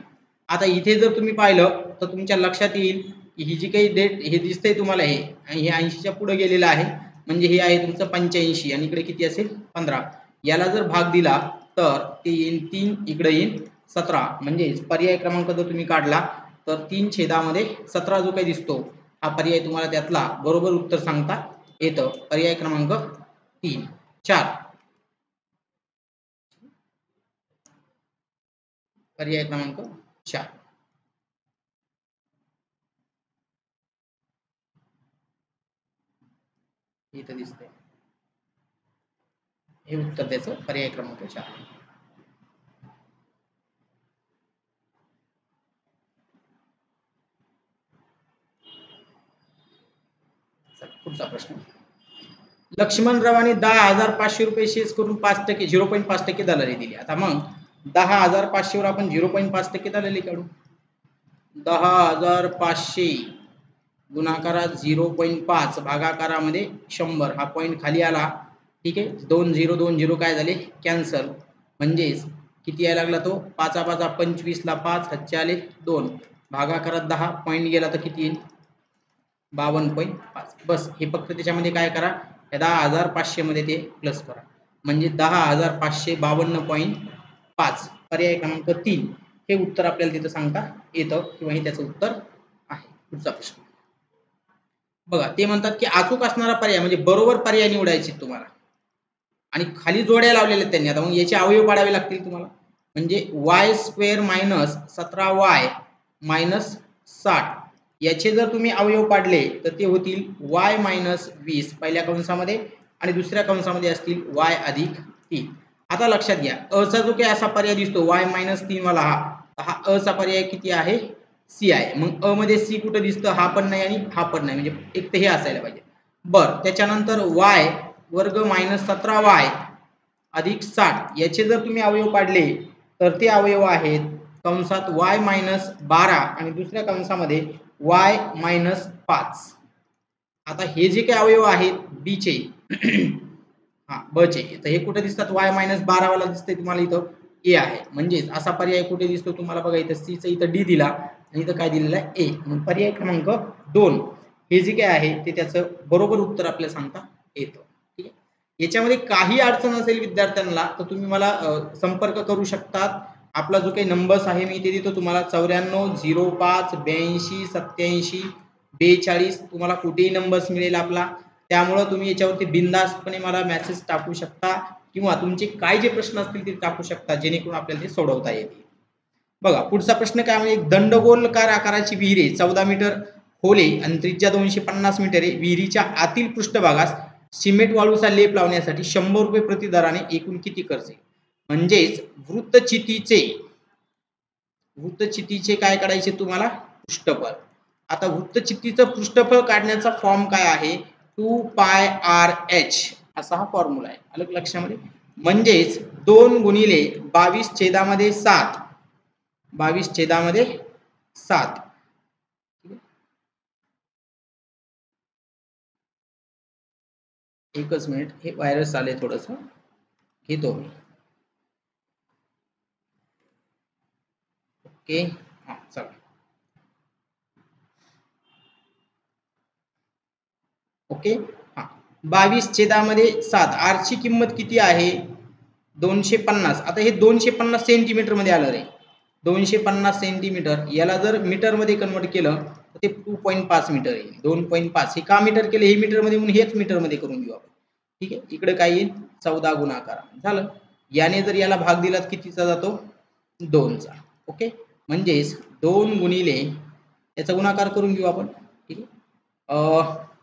आता इथे जर तुम्ही पाहिलं तर तुमच्या लक्षात येईल की ही जी काही डेट हे दिसतंय तुम्हाला हे, आणि हे 80च्या पुढे गेलेलं आहे, म्हणजे हे आहे तुमचं 85 आणि इकडे किती असेल? 15. याला जर भाग दिला तर ते येईल 3, इकडे येईल 17. म्हणजे पर्याय क्रमांक जर तुम्ही काढला तर 3/17 जो काही दिसतो हा पर्याय तुम्हाला त्यातला बरोबर उत्तर सांगता येतं. पर्याय क्रमांक 3 4. पर्याय क्रमांक 4 इथं दिसतंय, हे उत्तर त्याचं पर्याय क्रमांक 4. पुढचा प्रश्न. लक्ष्मणरावांनी 10,500 रुपये शेअर्स करून 5% 0.5% दलाली दिली. आता मग 10,500 वर आपण 0.5% दलाली काढू. 10,500 गुणाकारात 0.5 भागाकारामध्ये 100. हा पॉईंट खाली आला. ठीक आहे, 2 0 2 0 काय झाले? कॅन्सल. म्हणजेच किती यायला लागला तो? 5 5 25 ला 5 हातचे आले 2 भागाकारात 10 पॉईंट गेला तर किती येईल? 52.5. बस हे फक्त त्याच्यामध्ये काय करा, या 10,500 मध्ये ते प्लस करा, म्हणजे 10,552.5 पर्याय क्रमांक 3 हे उत्तर आपल्याला तिथं सांगता येतं किंवा हे त्याचं उत्तर आहे. पुढचा प्रश्न बघा, ते म्हणतात की अचूक असणारा पर्याय म्हणजे बरोबर पर्याय निवडायचे तुम्हाला, आणि खाली जोड्या लावलेल्या त्यांनी. आता मग याचे अवयव पाडावे लागतील तुम्हाला, म्हणजे y² - 17y - 60 याचे जर तुम्ही अवयव पाडले तर ते होतील y मायनस 20 पहिल्या कंसामध्ये आणि दुसऱ्या कंसामध्ये असतील y अधिक 3. आता लक्षात घ्या अचा जो काही असा पर्याय दिसतो y मायनस 3 वाला हा अचा पर्याय किती आहे सी आहे. मग अ मध्ये सी कुठे दिसतं हा पण नाही आणि हा पण नाही म्हणजे एक तर हे असायला पाहिजे. बर त्याच्यानंतर y वर्ग मायनस 17y अधिक 60 याचे जर तुम्ही अवयव पाडले तर ते अवयव आहेत कंसात y मायनस 12 आणि दुसऱ्या कंसामध्ये y मायनस 5. आता हे जे काही अवयव आहेत बी चे हा ब चे तर हे कुठे दिसतात y मायनस 12 वाला दिसतंय तुम्हाला इथं ए आहे म्हणजेच असा पर्याय कुठे दिसतो तुम्हाला बघा इथं सी चा इथं डी दिला आणि इथं काय दिलेलं आहे ए. मग पर्याय क्रमांक 2 हे जे काय आहे ते त्याचं बरोबर उत्तर आपल्याला सांगता येतं. ठीक आहे याच्यामध्ये काही अडचण असेल विद्यार्थ्यांना तर तुम्ही मला संपर्क करू शकतात. आपला जो काही नंबर्स आहे मी ते देतो तुम्हाला 94 05 82 87 42 तुम्हाला कुठेही नंबर्स मिळेल आपला. त्यामुळे तुम्ही याच्यावरती बिनधास्तपणे मला मेसेज टाकू शकता किंवा तुमचे काय जे प्रश्न असतील ते टाकू शकता जेणेकरून आपल्याला ते सोडवता येतील. बघा पुढचा प्रश्न काय म्हणजे दंडगोलाकार आकाराची विहीर आहे 14 मीटर खोल आहे आणि त्रिज्या 250 मीटर आहे. विहिरीच्या आतील पृष्ठभागास सिमेंट वाळूचा लेप लावण्यासाठी 100 रुपये प्रति दराने एकूण किती खर्च आहे. म्हणजेच वृत्तचितीचे काय काढायचे तुम्हाला पृष्ठफळ. आता वृत्तचितीचं पृष्ठफळ काढण्याचा फॉर्म काय आहे 2 पाय आर एच असा हा फॉर्म्युला आहे. आलं लक्षामध्ये. म्हणजेच 2 गुणिले 22 छेदामध्ये 7 22 छेदामध्ये 7. एकच मिनिट हे व्हायरस आले थोडस घेतो मी. ओके हा चला ओके हा 22 छेदामध्ये 7 आर ची किंमत किती आहे 250. आता हे 250 सेंटीमीटर मध्ये आलं रे 250 सेंटीमीटर याला जर मीटर मध्ये कन्वर्ट केलं तर ते 2.5 मीटर येईल. 2.5 हे का मीटर केले हे मीटर मध्ये म्हणून हेच मीटर मध्ये करून घेऊ आपण. ठीक आहे इकडे काय येईल 14 गुणाकार झालं. याने जर याला भाग दिला कितीचा जातो 2 चा. ओके म्हणजेच 2 गुणिले याचा गुणाकार करून घेऊ आपण. ठीक आहे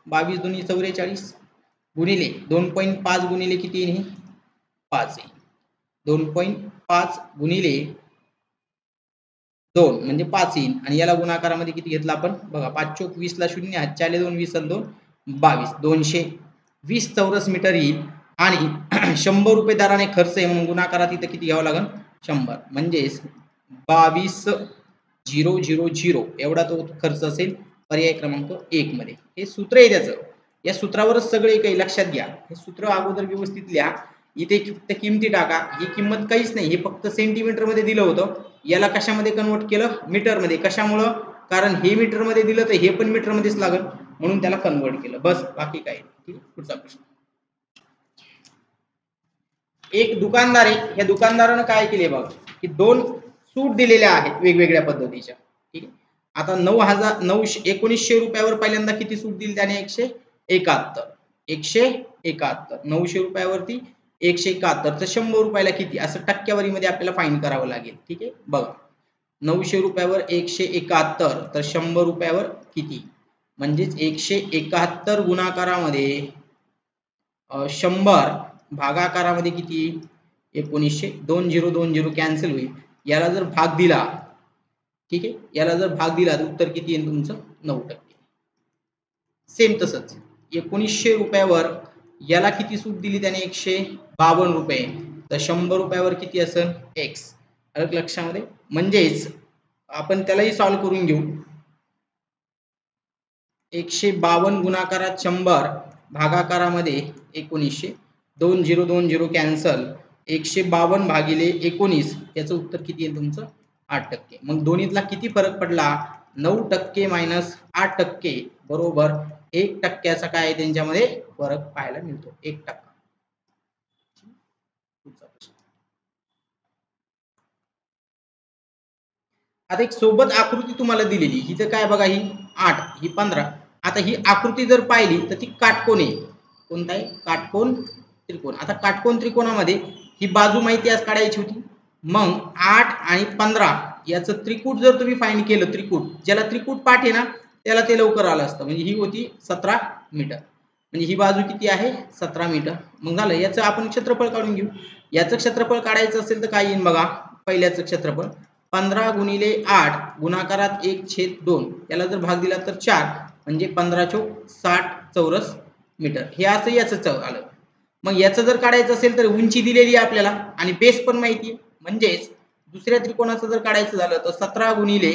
22 दुनी 44 गुणिले 2.5 गुणिले किती येईल 5 येईल. 2.5 गुणिले 2 म्हणजे 5 येईल आणि याला गुणाकारामध्ये किती घेतला आपण बघा 5 चोक 20 ला 0 हातचे 2 20 आणि 2 22 220 चौरस मीटर येईल आणि 100 रुपये दराने खर्च आहे म्हणून गुणाकारात इथं किती घ्यावं लागेल 100 म्हणजेच 22,000 एवढा तो खर्च असेल पर्याय क्रमांक 1 मध्ये. हे सूत्र आहे त्याचं या सूत्रावरच सगळे काही लक्षात घ्या. हे सूत्र अगोदर व्यवस्थित लिहा. इथे फक्त किमती टाका. ही किंमत काहीच नाही हे फक्त सेंटीमीटर मध्ये दिलं होतं याला कशामध्ये कन्वर्ट केलं मीटर मध्ये. कशामुळं कारण हे मीटर मध्ये दिलं तर हे पण मीटर मध्येच लागेल म्हणून त्याला कन्वर्ट केलं बस बाकी काही नाही. ठीक पुढचा प्रश्न. एक दुकानदार आहे या दुकानदारानं काय केले बघ की 2 सूट दिलेल्या आहेत वेगवेगळ्या पद्धतीच्या. ठीक आहे आता 1900 रुपयावर पहिल्यांदा किती सूट दिली त्याने 171 900 रुपयावरती 171 तर 100 रुपयाला किती असं टक्केवारीमध्ये आपल्याला फाईंड करावं लागेल. ठीक आहे बघा 900 रुपयावर 171 तर 100 रुपयावर किती म्हणजेच 171 गुणाकारामध्ये 100 भागाकारामध्ये किती 1900 2020 कॅन्सल होईल. याला जर भाग दिला ठीक आहे याला जर भाग दिला तर उत्तर किती येईल तुमचं 9%. सेम तसंच 1900 रुपयावर याला किती सूट दिली त्याने 152 रुपये तर 100 रुपयावर किती असेल x. आलं लक्षामध्ये. म्हणजेच आपण त्यालाही सॉल्व्ह करून घेऊ. 152 गुणाकारात 100 भागाकारामध्ये 1900 2020 कॅन्सल 152 भागिले 19 याचं उत्तर किती येईल तुमचं 8%. मग दोन्हीतला किती फरक पडला 9% मायनस 8% बरोबर 1%चा काय आहे त्यांच्यामध्ये फरक पाहायला मिळतो 1%. आता एक सोबत आकृती तुम्हाला दिलेली ही तर काय बघा ही 8 ही 15. आता ही आकृती जर पाहिली तर ती काटकोन आहे. कोणता आहे काटकोन त्रिकोण. आता काटकोन त्रिकोणामध्ये ही बाजू माहिती आज काढायची होती. मग 8 आणि 15 याचं त्रिकूट जर तुम्ही फाइंड केलं त्रिकूट ज्याला त्रिकूट पाठ आहे ना त्याला ते लवकर आलं असतं. म्हणजे ही होती 17 मीटर, म्हणजे ही बाजू किती आहे 17 मीटर. मग झालं, याचं आपण क्षेत्रफळ काढून घेऊ. याचं क्षेत्रफळ काढायचं असेल तर काय येईल बघा, पहिल्याचं क्षेत्रफळ 15 गुणिले 8 गुणाकारात 1/2, याला जर भाग दिला तर 4, म्हणजे 15 चौक 60 चौरस मीटर. हे असं याचं आलं. मग याचं जर काढायचं असेल तर उंची दिलेली आहे आपल्याला आणि बेस पण माहिती आहे. म्हणजेच दुसऱ्या त्रिकोणाचं जर काढायचं झालं तर 17 गुणिले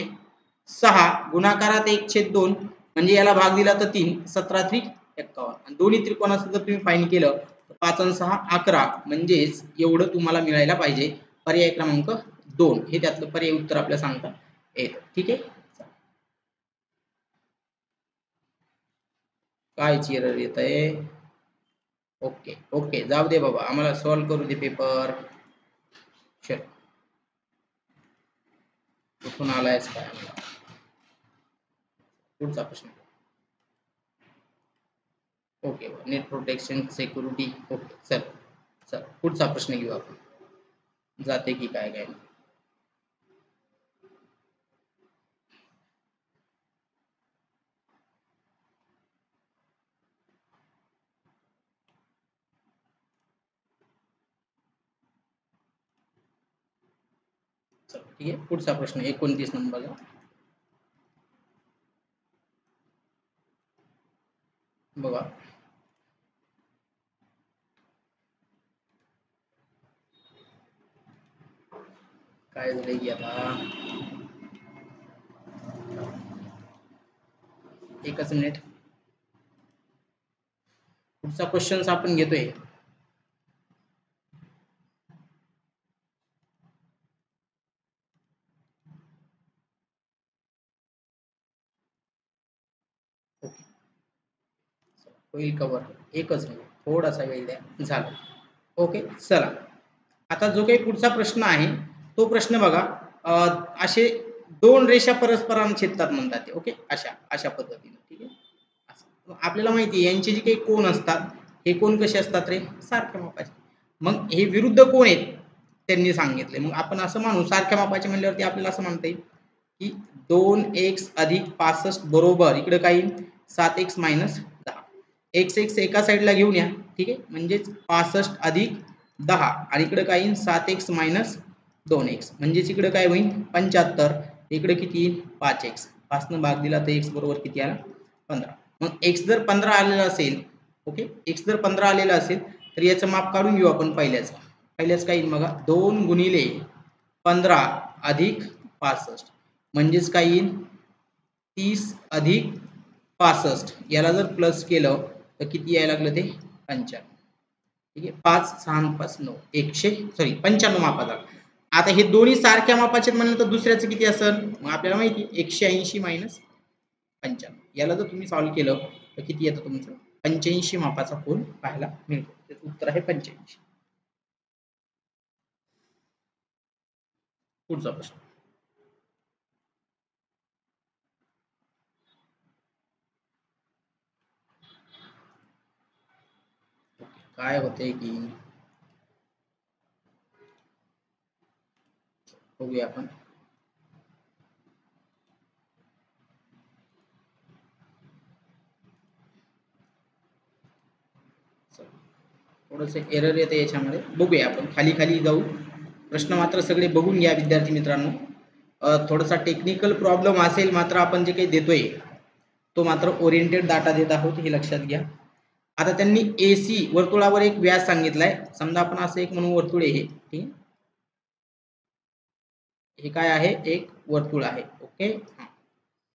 6 गुणाकारात 1/2, म्हणजे याला भाग दिला तर 3, 17 त्रिक 51. आणि दोन्ही त्रिकोणाचं जर तुम्ही फाईंड केलं तर 5 आणि 6 11, म्हणजेच एवढं तुम्हाला मिळायला पाहिजे. पर्याय क्रमांक 2 हे त्यातलं पर्याय उत्तर आपल्याला सांगता येतं. ठीक आहे, काय एरर येत आहे. ओके ओके, जाऊ दे बाबा, आम्हाला सॉल्व करू दे पेपर. चल, कुठून आलायस काय, पुढचा प्रश्न. Okay, net protection security. Okay, चल चल पुढचा प्रश्न घेऊ आपण. जाते की काय काय. चल ठीक आहे, पुढचा प्रश्न 29 नंबरला बघा. काय झालंय की आता, एकच मिनिट. पुढचा क्वेश्चन आपण घेतोय. होईल कवर, एकच मिनिट, थोडासा वेळ द्या, झालं. ओके, चला आता जो काही पुढचा प्रश्न आहे तो प्रश्न बघा. असे दोन रेषा परस्परांना छेदतात म्हणतात ते. ओके, अशा अशा पद्धतीने. ठीक आहे, आपल्याला माहिती आहे यांचे जे काही कोन असतात हे कोन कसे असतात रे, सारख्या मापाचे. मग हे विरुद्ध कोन आहेत त्यांनी सांगितले. मग आपण असं मानू सारख्या मापाचे म्हणल्यावरती आपल्याला असं म्हणता येईल की 2x अधिक 65 बरोबर इकडे काही 7x मायनस 10. x x एका साईडला घेऊन या. ठीक आहे, म्हणजेच 65 अधिक 10 आणि इकडे काय येईल 7x मायनस 2x, म्हणजेच इकडे काय होईल 75. इकडे किती येईल 5x. 5 न भाग दिला तर x बरोबर किती आला 15. मग x जर 15 आलेला असेल, ओके, x जर 15 आलेला असेल तर याचं माप काढून घेऊ आपण. पहिल्याच काय येईल बघा, 2 गुणिले 15 अधिक 65, म्हणजेच काय येईल 30 अधिक 65. याला जर प्लस केलं तर किती यायला लागलं ते 95. ठीक आहे, 5 6 5 9 95 मापाचा. आता हे दोन्ही सारख्या मापाचे म्हणलं तर दुसऱ्याचं किती असेल, मग आपल्याला माहिती 180 मायनस 95. याला जर तुम्ही सॉल्व्ह केलं तर किती येतं तुमचं 85 मापाचा कोन पाहायला मिळतो. त्याचं उत्तर आहे 85. पुढचा प्रश्न. काय होते की बघूया आपण. थोडंसं एरर येते याच्यामध्ये, बघूया आपण. खाली खाली जाऊ, प्रश्न मात्र सगळे बघून घ्या विद्यार्थी मित्रांनो. थोडासा टेक्निकल प्रॉब्लेम असेल मात्र आपण जे काही देतोय तो मात्र ओरिएंटेड डाटा देत आहोत, हे लक्षात घ्या. आता त्यांनी AC वर्तुळावर एक व्यास सांगितलाय. समजा आपण असं एक म्हणून वर्तुळ आहे हे. ठीक, हे काय आहे, एक वर्तुळ आहे. ओके,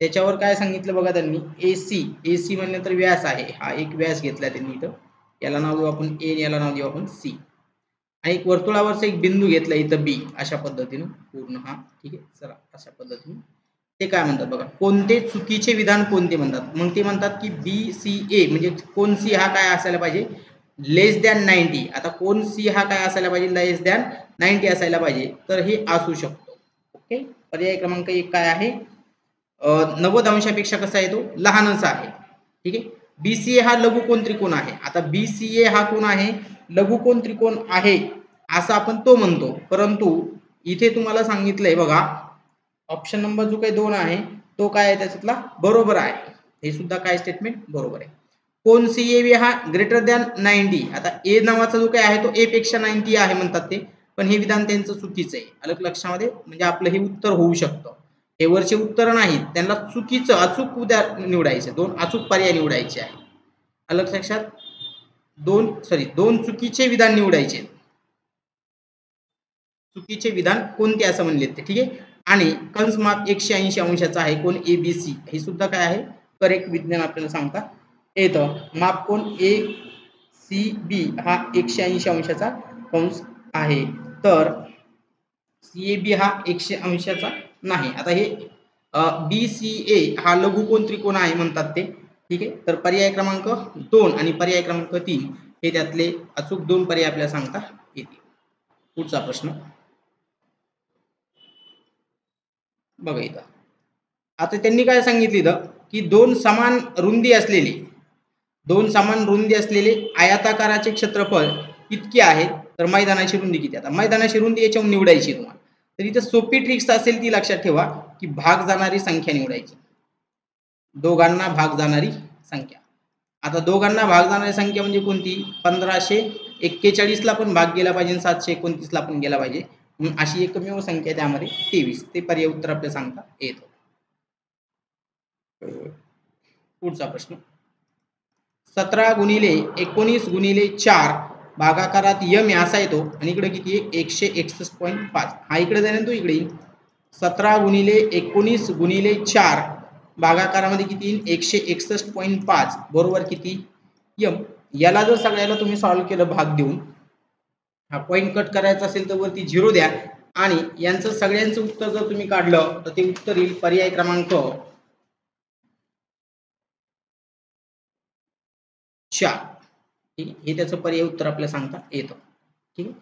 त्याच्यावर काय सांगितलं बघा त्यांनी, AC म्हणलं तर व्यास आहे. हा एक व्यास घेतला त्यांनी इथं, याला नाव देऊ आपण A, याला नाव देऊ आपण C. आणि एक वर्तुळावरचा एक बिंदू घेतला इथं B, अशा पद्धतीनं पूर्ण हा. ठीक आहे, चला अशा पद्धतीने ते काय म्हणतात बघा, कोणते चुकीचे विधान कोणते म्हणतात. मग ते म्हणतात की BCA म्हणजे कोन C हा काय असायला पाहिजे, लेस दॅन 90. आता कोन C हा काय असायला पाहिजे, लेस दॅन 90 असायला पाहिजे. तर हे असू शकतो. ओके, पर्याय क्रमांक 1 काय आहे, 90 अंशापेक्षा कसा आहे तो लहानच आहे. ठीक आहे, BCA हा लघुकोन त्रिकोण आहे. आता BCA हा कोण आहे, लघुकोन त्रिकोण आहे असं आपण तो म्हणतो. परंतु इथे तुम्हाला सांगितलंय बघा, ऑप्शन नंबर जो काही 2 आहे तो काय आहे त्याच्यातला बरोबर आहे. हे सुद्धा काय स्टेटमेंट बरोबर आहे. कोण CAB हा ग्रेटर दॅन 90, आता ए नावाचा जो काय आहे तो ए पेक्षा 90 आहे म्हणतात ते, पण हे विधान त्यांचं चुकीचं आहे. अलग लक्षामध्ये, म्हणजे आपलं हे उत्तर होऊ शकतं. हे वरचे उत्तर नाहीत, त्यांना चुकीचं अचूक उदार निवडायचे, दोन अचूक पर्याय निवडायचे आहे. अलग लक्षात, दोन चुकीचे विधान निवडायचे. चुकीचे विधान कोणते असं म्हणले ते, ठीक आहे. आणि कंस माप 180 अंशाचा आहे, कोण ABC, हे सुद्धा काय आहे करेक्ट विज्ञान आपल्याला सांगता येतं. माप कोण ACB हा 180 अंशाचा कंस आहे, तर CAB हा 100 अंशाचा नाही. आता हे BCA हा लघुकोन त्रिकोण आहे म्हणतात ते, ठीक आहे. तर पर्याय क्रमांक 2 आणि पर्याय क्रमांक 3 हे त्यातले अचूक दोन पर्याय आपल्याला सांगता येतील. पुढचा प्रश्न बघा इथं. आता त्यांनी काय सांगितलं की दोन समान रुंदी असलेले आयताकाराचे क्षेत्रफळ किती आहेत, तर मैदानाची रुंदी किती. आता मैदानाची रुंदी याच्यावरून निवडायची तुम्हाला, तर इथं सोपी ट्रिक्स असेल ती लक्षात ठेवा की भाग जाणारी संख्या निवडायची, दोघांना भाग जाणारी संख्या. आता दोघांना भाग जाणारी संख्या म्हणजे कोणती, 1541 ला पण भाग गेला पाहिजे, 729 ला पण गेला पाहिजे, म्हणून अशी एकमेव संख्या त्यामध्ये 23. ते पर्याय उत्तर आपल्याला सांगता येतं. पुढचा प्रश्न 17 गुणिले 19 गुणिले 4 भागाकारात यम असा येतो, आणि इकडे किती आहे 161.5. हा इकडे जाईल तो इकडे येईल. 17 गुणिले 19 गुणिले 4 भागाकारामध्ये किती येईल 161.5 बरोबर किती यम. याला जर सगळ्याला तुम्ही सॉल्व्ह केलं भाग देऊन, हा पॉईंट कट करायचा असेल तर वरती 0 द्या, आणि यांचं सगळ्यांचं उत्तर जर तुम्ही काढलं तर ते उत्तर येईल पर्याय क्रमांक 4. ठीक आहे, हे त्याचं पर्याय उत्तर आपल्याला सांगता येतं. ठीक आहे,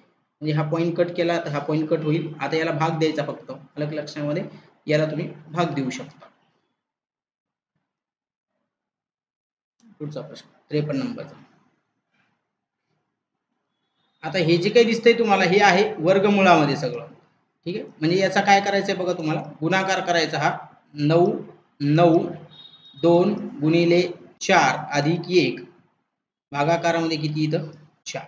म्हणजे हा पॉईंट कट केला तर हा पॉईंट कट होईल. आता याला भाग द्यायचा फक्त, अलग लक्षामध्ये याला तुम्ही भाग देऊ शकता. पुढचा प्रश्न 53 नंबरचा. आता हे जे काही दिसतंय तुम्हाला हे आहे वर्गमुळामध्ये सगळं, ठीक आहे. म्हणजे याचा काय करायचं आहे बघा, तुम्हाला गुणाकार करायचा. हा 9 9 2 गुणिले 4 अधिक 1 भागाकारामध्ये किती इथं 4.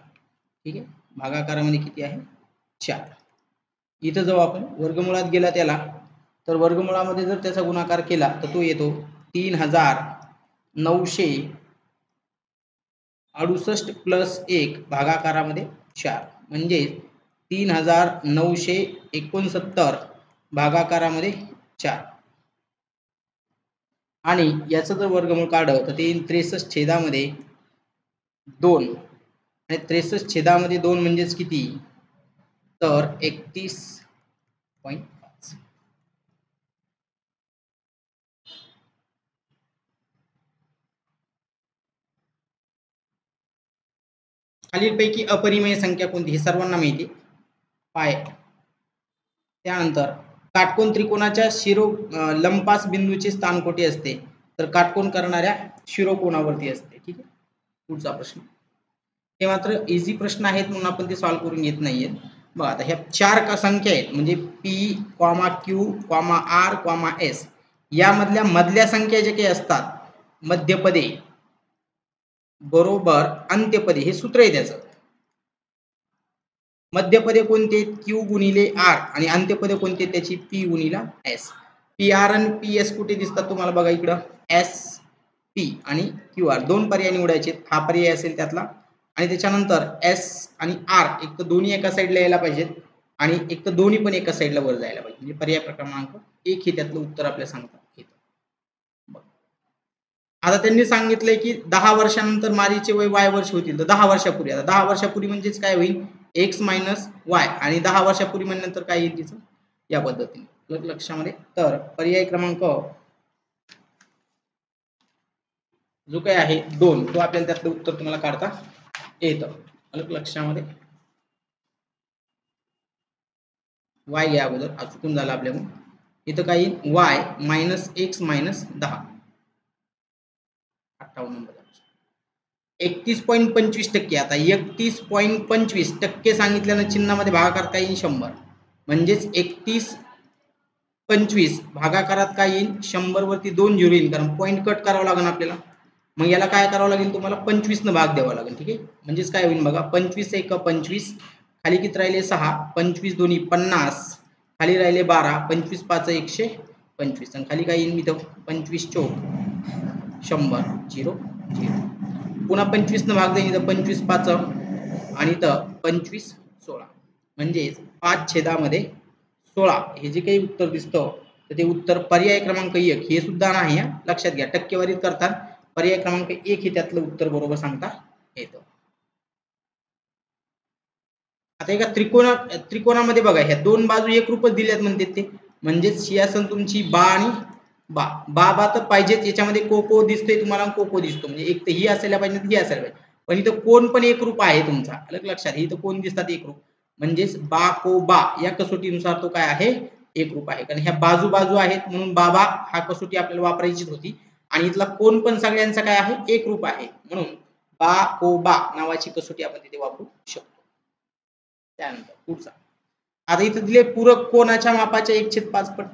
ठीक आहे, भागाकारामध्ये किती आहे 4. इथं जाऊ आपण वर्गमुळात गेला त्याला, तर वर्गमुळामध्ये जर त्याचा गुणाकार केला तर तो येतो 3968 प्लस 1 भागाकारामध्ये 4, म्हणजे 3969 भागाकारामध्ये 4. आणि याचं जर वर्गमूळ काढलं तर ते 63 छेदामध्ये 2, आणि 63 छेदामध्ये 2 म्हणजेच किती, तर 31.5. खालीलपैकी अपरिमेय संख्या कोणती, हे सर्वांना माहिती पाय. त्यानंतर काटकोन त्रिकोणाच्या लंपास बिंदूचे स्थान कोठे असते, तर काटकोन करणाऱ्या शिरोकोणावरती असते. ठीक आहे, पुढचा प्रश्न. हे मात्र इझी प्रश्न आहेत म्हणून आपण ते सॉल्व्ह करून घेत नाहीये. बघा आता ह्या 4 संख्या आहेत, म्हणजे P, Q, R, S यामधल्या मधल्या संख्या जे काही असतात मध्यपदे बरोबर अंत्यपदे, हे सूत्र आहे त्याचं. मध्यपदे कोणते, Q गुणिले R, आणि अंत्यपदे कोणते त्याची P गुणिला S. PR आणि PS कुठे दिसतात तुम्हाला बघा इकडं, SP आणि QR दोन पर्याय निवडायचे. हा पर्याय असेल त्यातला, आणि त्याच्यानंतर S आणि R एक तर दोन्ही एका साईडला यायला पाहिजेत, आणि एक तर दोन्ही पण एका साईडला वर जायला पाहिजे, म्हणजे पर्याय क्रमांक 1 हे त्यातलं उत्तर आपल्याला सांगतात येतं. आता त्यांनी सांगितलंय की 10 वर्षानंतर मारीचे वय y वर्ष होतील, तर 10 वर्षापूर्वी. आता 10 वर्षापूर्वी म्हणजेच काय होईल x मायनस y, आणि 10 वर्षापूर्वी म्हणल्यानंतर काय येईल तिचं या पद्धतीने लक्षामध्ये. तर पर्याय क्रमांक जो काय आहे 2 तो आपल्याला त्यातलं उत्तर तुम्हाला काढता येतं. अलग लक्षामध्ये y घ्या अगोदर, हा चुकून झाला आपल्याकडून. इथं काय येईल y minus x minus 10. 58 number 31.25%. आता 31.25% सांगितल्यानं चिन्हामध्ये भागाकार काय येईल 100, म्हणजेच 25 भागाकारात काय येईल 100 वरती 2 झिरो येईल कारण पॉईंट कट करावा लागेल आपल्याला. मग याला काय करावं लागेल तुम्हाला 25 न भाग द्यावा लागेल. ठीक आहे, म्हणजेच काय होईल बघा 25 एक 25 खाली किती राहिले 6 25 दोन्ही 50 खाली राहिले 12 25 पाच 125 आणि खाली काय येईल मी 25 चौक 100 0 0 पुन्हा 25 न भाग देईन 25 पाच आणि इथं 25 16 म्हणजे 5/16 हे जे काही उत्तर दिसतं तर ते उत्तर पर्याय क्रमांक 1 हे सुद्धा नाही लक्षात घ्या. टक्केवारीत करतात पर्याय क्रमांक 1 हे त्यातलं उत्तर बरोबर सांगता येतं. आता एका त्रिकोणामध्ये बघा ह्या दोन बाजू एकरूपच दिल्यात म्हणते ते म्हणजेच ही असेल तुमची बा आणि बा बा बा तर पाहिजेच याच्यामध्ये को दिसतोय तुम्हाला को दिसतो म्हणजे एक तर ही असायला पाहिजे ही असायला पाहिजे पण इथं कोण पण एकरूप आहे तुमचा अलग लक्षात इथं कोण दिसतात एकरूप म्हणजेच बा को बा या कसोटीनुसार तो काय आहे एकरूप आहे कारण ह्या बाजू आहेत म्हणून बाबा हा कसोटी आपल्याला वापरायचीच होती आणि इथला कोण पण सगळ्यांचा काय आहे एकरूप आहे म्हणून बा को बा नावाची कसोटी आपण तिथे वापरू शकतो. त्यानंतर पुढचा आता इथे दिले पूरक कोणाच्या मापाच्या 1/5 पट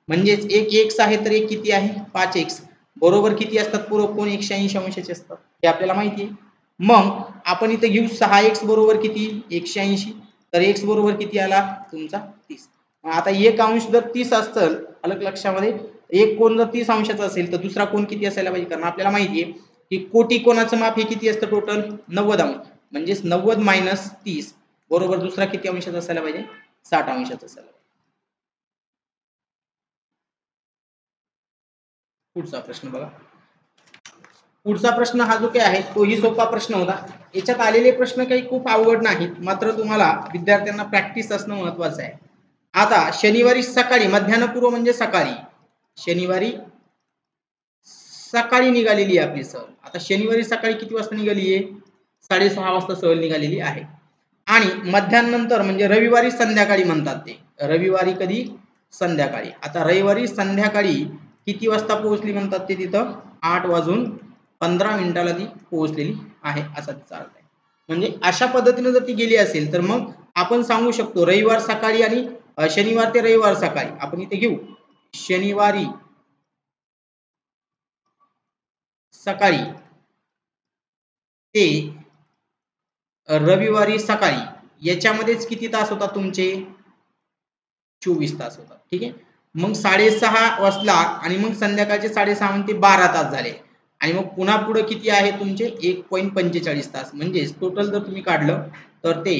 म्हणजेच एक एक्स आहे तर एक किती आहे 5x बरोबर किती असतात पूरक कोण 180 अंशाचे असतात हे आपल्याला माहिती आहे. मग आपण इथे घेऊ 6x बरोबर किती 180 तर x बरोबर किती आला तुमचा 30. आता एक अंश जर 30 असेल अलग लक्षामध्ये एक कोण जर 30 अंशाचा असेल तर दुसरा कोण किती असायला पाहिजे कारण आपल्याला माहिती आहे की कोटी कोणाचं माप हे किती असतं टोटल 90 अंश म्हणजेच 90 - 30 बरोबर दुसरा किती अंशाचा असायला पाहिजे 60 अंशाचा असायला पाहिजे. पुढचा प्रश्न बघा. पुढचा प्रश्न हा जो काही आहे तोही सोपा प्रश्न होता. याच्यात आलेले प्रश्न काही खूप अवघड नाहीत मात्र तुम्हाला विद्यार्थ्यांना प्रॅक्टिस असणं महत्वाचं आहे. आता शनिवारी सकाळी मध्यान्हपूर्व म्हणजे सकाळी शनिवारी सकाळी निघालेली आहे आपली सहल. आता शनिवारी सकाळी किती वाजता निघाली आहे 6:30 वाजता सहल निघालेली आहे आणि मध्यानंतर म्हणजे रविवारी संध्याकाळी म्हणतात ते रविवारी कधी संध्याकाळी. आता रविवारी संध्याकाळी किती वाजता पोहोचली म्हणतात ते तिथं 8:15 ती पोहोचलेली आहे असा तिचा अर्थ आहे. म्हणजे अशा पद्धतीने जर ती गेली असेल तर मग आपण सांगू शकतो रविवार सकाळी आणि शनिवार ते रविवार सकाळी आपण इथे घेऊ शनिवारी सकाळी ते रविवारी सकाळी याच्यामध्येच किती तास होतात तुमचे 24 तास होतात. ठीक आहे मग 6:30 वाजला आणि मग संध्याकाळचे 6:30 म्हणजे 12 तास झाले आणि मग पुन्हा पुढे किती आहे तुमचे 1.45 तास म्हणजे टोटल जर तुम्ही काढलं तर ते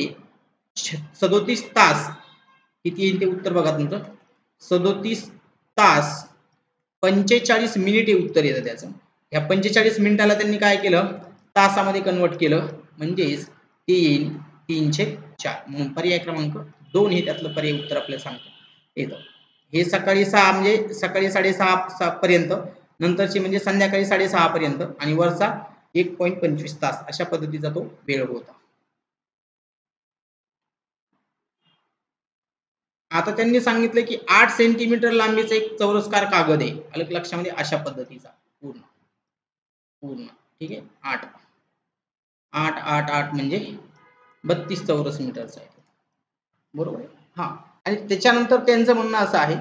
37 तास किती येईल ते उत्तर बघा तुमचं 37 तास 45 मिनिट हे उत्तर येतं त्याचं. या 45 मिनिटाला त्यांनी काय केलं तासामध्ये कन्वर्ट केलं म्हणजेच 3/4 पर्याय क्रमांक 2 हे त्यातलं पर्याय उत्तर आपल्याला सांगतो येतं. हे सकाळी 6 म्हणजे सकाळी 6:30 पर्यंत नंतरची म्हणजे संध्याकाळी 6:30 पर्यंत आणि वरचा 1.25 तास अशा पद्धतीचा तो वेळ होता. आता त्यांनी सांगितलं की 8 सेंटीमीटर लांबीचा एक चौरस्कार कागद आहे अलग लक्षामध्ये अशा पद्धतीचा पूर्ण ठीक आहे 8 8 8 8 म्हणजे 32 चौरस मीटरचा आहे बरोबर आहे. हा आणि त्याच्यानंतर त्यांचं म्हणणं असं आहे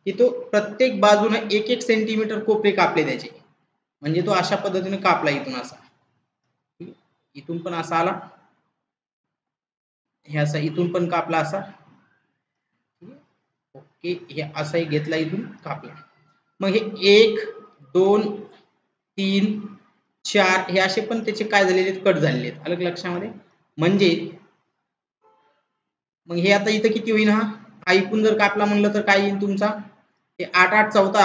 की तो प्रत्येक बाजूने 1-1 सेंटीमीटर कोपरे कापले त्याचे म्हणजे तो अशा पद्धतीने कापला इथून असा इथून पण असा आला हे असा इथून पण कापला असा ओके हे असाही घेतला इथून कापला मग हे 1 2 3 4 हे असे पण त्याचे काय झालेले आहेत कट झालेले आहेत अलग लक्षामध्ये म्हणजे मग हे आता इथं किती होईल हा इथून जर कापला म्हणलं तर काय येईल तुमचा हे 8 8 14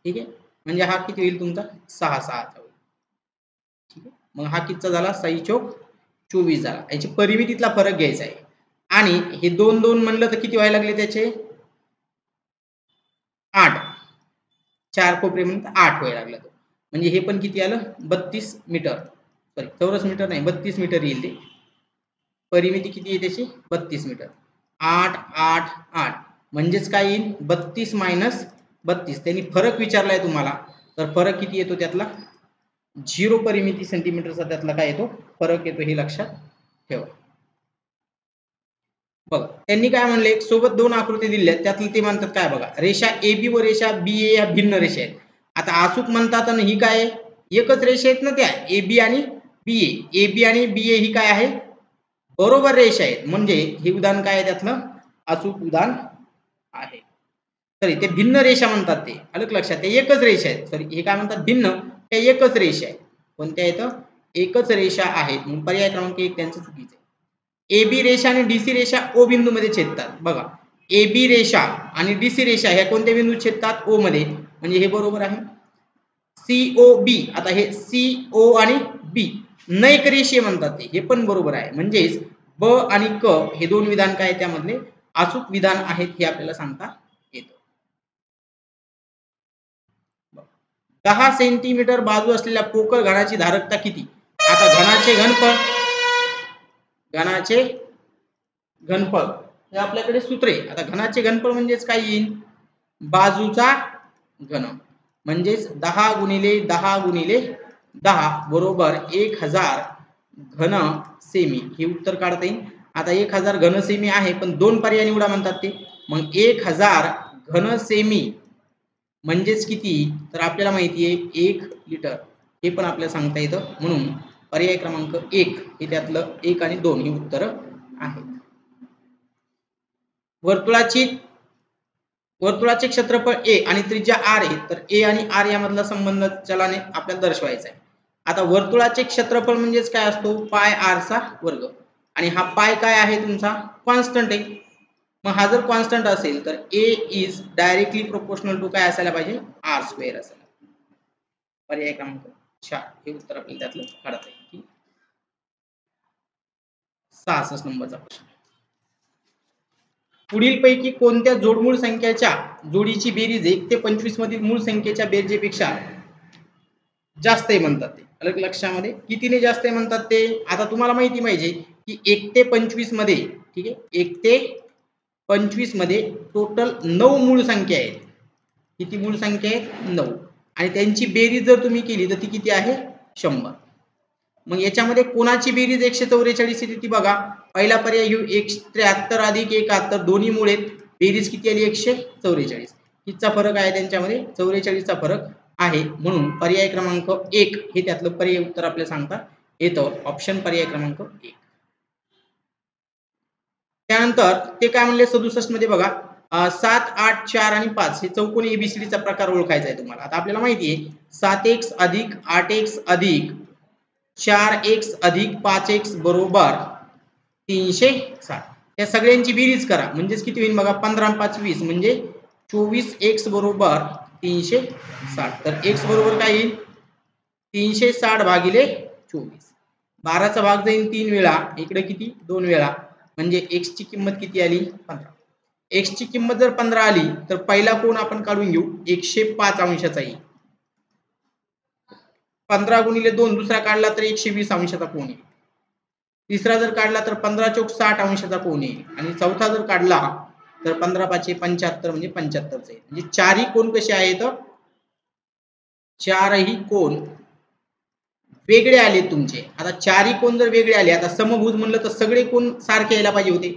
ठीक आहे म्हणजे हा किती होईल तुमचा 6 6 होईल ठीक आहे. मग हा कितीचा झाला 6 चौक 24 झाला. याची परिमितीतला फरक घ्यायचा आहे आणि हे 2 2 म्हणलं तर किती व्हायला लागले त्याचे 8 4 कोपरे म्हणून 8 व्हायला लागला तो म्हणजे हे पण किती आलं 32 मीटर सॉरी चौरस मीटर नाही 32 मीटर येईल ते परिमिती किती आहे त्याची 32 मीटर 8 8 8 म्हणजेच काय येईल 32 - 32 त्यांनी फरक विचारलाय तुम्हाला तर फरक किती येतो त्यातला 0 परिमिती सेंटीमीटरचा त्यातला काय येतो फरक येतो हे लक्षात ठेवा. बघा त्यांनी काय म्हणले, सोबत दोन आकृती दिल्या त्यातलं ते म्हणतात काय बघा, रेषा ए बी व रेषा बी ए या भिन्न रेषा आहेत. आता अचूक म्हणतात आणि ही काय एकच रेषा आहेत ना, त्या ए बी आणि बी ए बी आणि बी ए ही काय आहे बरोबर रेषा आहेत. म्हणजे हे उदाहरण काय आहे त्यातलं अचूक उदाहरण आहे. सॉरी ते भिन्न रेषा म्हणतात, ते अलग लक्षात, ते एकच रेषा आहेत. सॉरी हे काय म्हणतात भिन्न, त्या एकच रेषा आहेत. कोणत्या आहेत एकच रेषा आहेत. मग पर्याय क्रमांक 1 त्यांचं चुकीचं आहे. ए बी रेषा आणि डीसी रेषा ओ बिंदू मध्ये छेदतात. बघा ए बी रेषा आणि डीसी रेषा ह्या कोणत्या बिंदू छेदतात ओ मध्ये, म्हणजे हे बरोबर आहे. सी ओ बी, आता हे सी ओ आणि बी नैक रेषीय म्हणतात, हे पण बरोबर आहे. म्हणजेच ब आणि क हे दोन विधान काय त्यामधले अचूक विधान आहेत हे आपल्याला सांगता येतं. 10 सेंटीमीटर बाजू असलेल्या पोकळ घनाची धारकता किती? आता घनाचे घनफळ हे आपल्याकडे सूत्र आहे. आता घनाचे घनफळ म्हणजेच काय येईल, बाजूचा घन, म्हणजेच 10 गुणिले 10 गुणिले 10 बरोबर 1000 घन सेमी, हे उत्तर काढता येईल. आता 1000 घन सेमी आहे, पण दोन पर्याय निवडा म्हणतात ते. मग 1000 घन सेमी म्हणजेच किती, तर आपल्याला माहिती आहे 1 लिटर, हे पण आपल्याला सांगता येतं. म्हणून पर्याय क्रमांक 1 हे त्यातलं 1 आणि 2 ही उत्तर आहेत. वर्तुळाचे क्षेत्रफळ ए आणि त्रिज्या आर आहे, तर ए आणि आर यामधला संबंध चलाने आपल्याला दर्शवायचा आहे. आता वर्तुळाचे क्षेत्रफळ म्हणजेच काय असतो, पाय आर चा वर्ग, आणि हा पाय काय आहे तुमचा कॉन्स्टंट आहे. मग हा जर कॉन्स्टंट असेल तर ए इज डायरेक्टली प्रोपोर्शनल टू काय असायला पाहिजे, आर स्क्वेअर असायला. पर्याय क्रमांक 4 हे उत्तर आपल्याला त्यातलं काढता येईल. 66 नंबरचा प्रश्न, पुढीलपैकी कोणत्या जोडमूळ संख्याच्या जोडीची बेरीज 1 ते 25 मधील मूळ संख्येच्या बेरजेपेक्षा जास्त आहे म्हणतात ते. अलग लक्षामध्ये कितीने जास्त आहे म्हणतात ते. आता तुम्हाला माहिती पाहिजे की 1 ते 25 मध्ये, ठीक आहे, 1 ते 25 मध्ये टोटल 9 मूळ संख्या आहेत. किती मूळ संख्या आहेत, 9, आणि त्यांची बेरीज जर तुम्ही केली तर ती किती आहे, 100. मग याच्यामध्ये कोणाची बेरीज 144 येते ती बघा. पहिला पर्याय घेऊ 173 अधिक 71, दोन्ही मूळ आहेत, बेरीज किती आली 144. कितीचा फरक आहे त्यांच्यामध्ये, 44 चा फरक आहे. म्हणून पर्याय क्रमांक 1 हे त्यातलं पर्याय उत्तर आपल्याला सांगता येतं, ऑप्शन पर्याय क्रमांक 1. त्यानंतर ते काय म्हणले 67 मध्ये बघा, 7, 8, 4 आणि 5 हे चौकोनी एबीसीडीचा प्रकार ओळखायचा आहे तुम्हाला. आता आपल्याला माहिती आहे 7x अधिक 8x अधिक 4x अधिक 5x बरोबर 360. या सगळ्यांची बेरीज करा, म्हणजेच किती होईल बघा, 15 आणि 5 20, म्हणजे 24x बरोबर 360. तर x बरोबर काय येईल 360 भागिले 24. 12 चा भाग जाईल 3 वेळा, इकडे किती 2 वेळा, म्हणजे x ची किंमत किती आली 15. x ची किंमत जर 15 आली तर पहिला कोण आपण काढून घेऊ 105 अंशाचा येईल. 15 गुणिले 2 दुसरा काढला तर 120 अंशाचा कोण येईल. तिसरा जर काढला तर 15 चौक 60 अंशाचा कोण येईल, आणि चौथा जर काढला तर 15 पाचे 75 म्हणजे 75 चा येईल. म्हणजे चारही कोण कसे आहेत, चारही कोण वेगळे आले तुमचे. आता चारही कोण जर वेगळे आले, आता समभुज म्हणलं तर सगळे कोण सारखे यायला पाहिजे होते.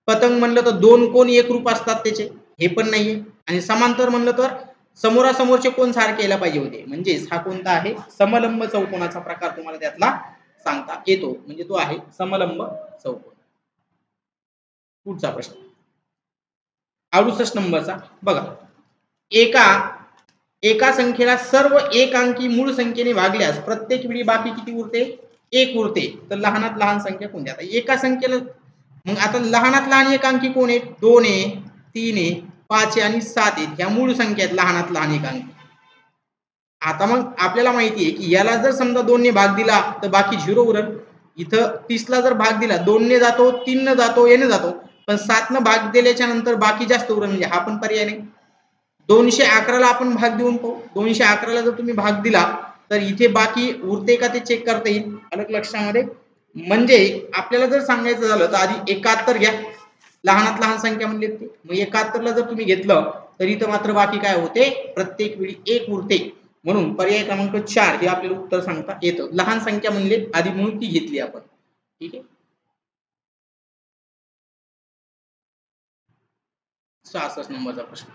पतंग म्हणलं तर दोन कोण एकरूप असतात त्याचे, हे पण नाहीये. आणि समांतर म्हणलं तर समोरासमोरचे कोण सारखे यायला पाहिजे होते. म्हणजेच हा कोणता आहे, समलंब चौकोनाचा प्रकार तुम्हाला त्यातला सांगता येतो, म्हणजे तो आहे समलंब चौकोन. पुढचा प्रश्न 68 नंबरचा बघा, एका संख्येला सर्व एक अंकी मूळ संख्येने भागल्यास प्रत्येक वेळी बाकी किती उरते, 1 उरते. तर लहानात लहान संख्या कोणती. आता एका संख्येला, मग आता लहानात लहान एक अंकी कोण आहे, 2 आहे, 3 आहे, 5 आहे आणि 7 आहेत. ह्या मूळ संख्या आहेत लहानात लहान एक अंकी. आता मग आपल्याला माहिती आहे की याला जर समजा 2 ने भाग दिला तर बाकी 0 उरल. इथं 30 ला जर भाग दिला 2 ने जातो, 3 ने जातो, n जातो, पण 7 न भाग दिल्याच्या नंतर बाकी जास्त उरल, म्हणजे हा पण पर्याय नाही. 211 ला आपण भाग देऊन पाहू. 211 ला जर तुम्ही भाग दिला तर इथे बाकी उरते का ते चेक करता येईल, अलग लक्षामध्ये. म्हणजे आपल्याला जर सांगायचं झालं तर आधी 71 घ्या, लहानात लहान संख्या म्हणले ते. मग 71 ला जर तुम्ही घेतलं तर इथं मात्र बाकी काय होते, प्रत्येक वेळी 1 उरते. म्हणून पर्याय क्रमांक 4 हे आपल्याला उत्तर सांगता येतं. लहान संख्या म्हणले आधी म्हणून ती घेतली आपण, ठीक आहे. 66 नंबरचा प्रश्न.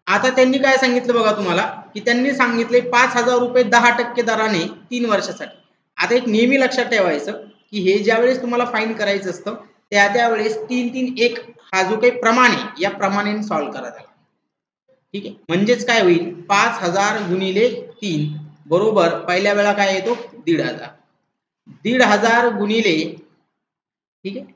आता त्यांनी काय सांगितलं बघा तुम्हाला, की त्यांनी सांगितले 5,000 रुपये 10% दराने 3 वर्षासाठी. आता एक नेहमी लक्षात ठेवायचं, की हे ज्यावेळेस तुम्हाला फाईन करायचं असतं त्यावेळेस 3-3-1 हा जो काही प्रमाण आहे या प्रमाणाने सॉल्व्ह करा त्याला. ठीक आहे, म्हणजेच काय होईल 5,000 गुणिले 3 बरोबर पहिल्या वेळा काय येतो 1,500. 1,500 गुणिले, ठीक आहे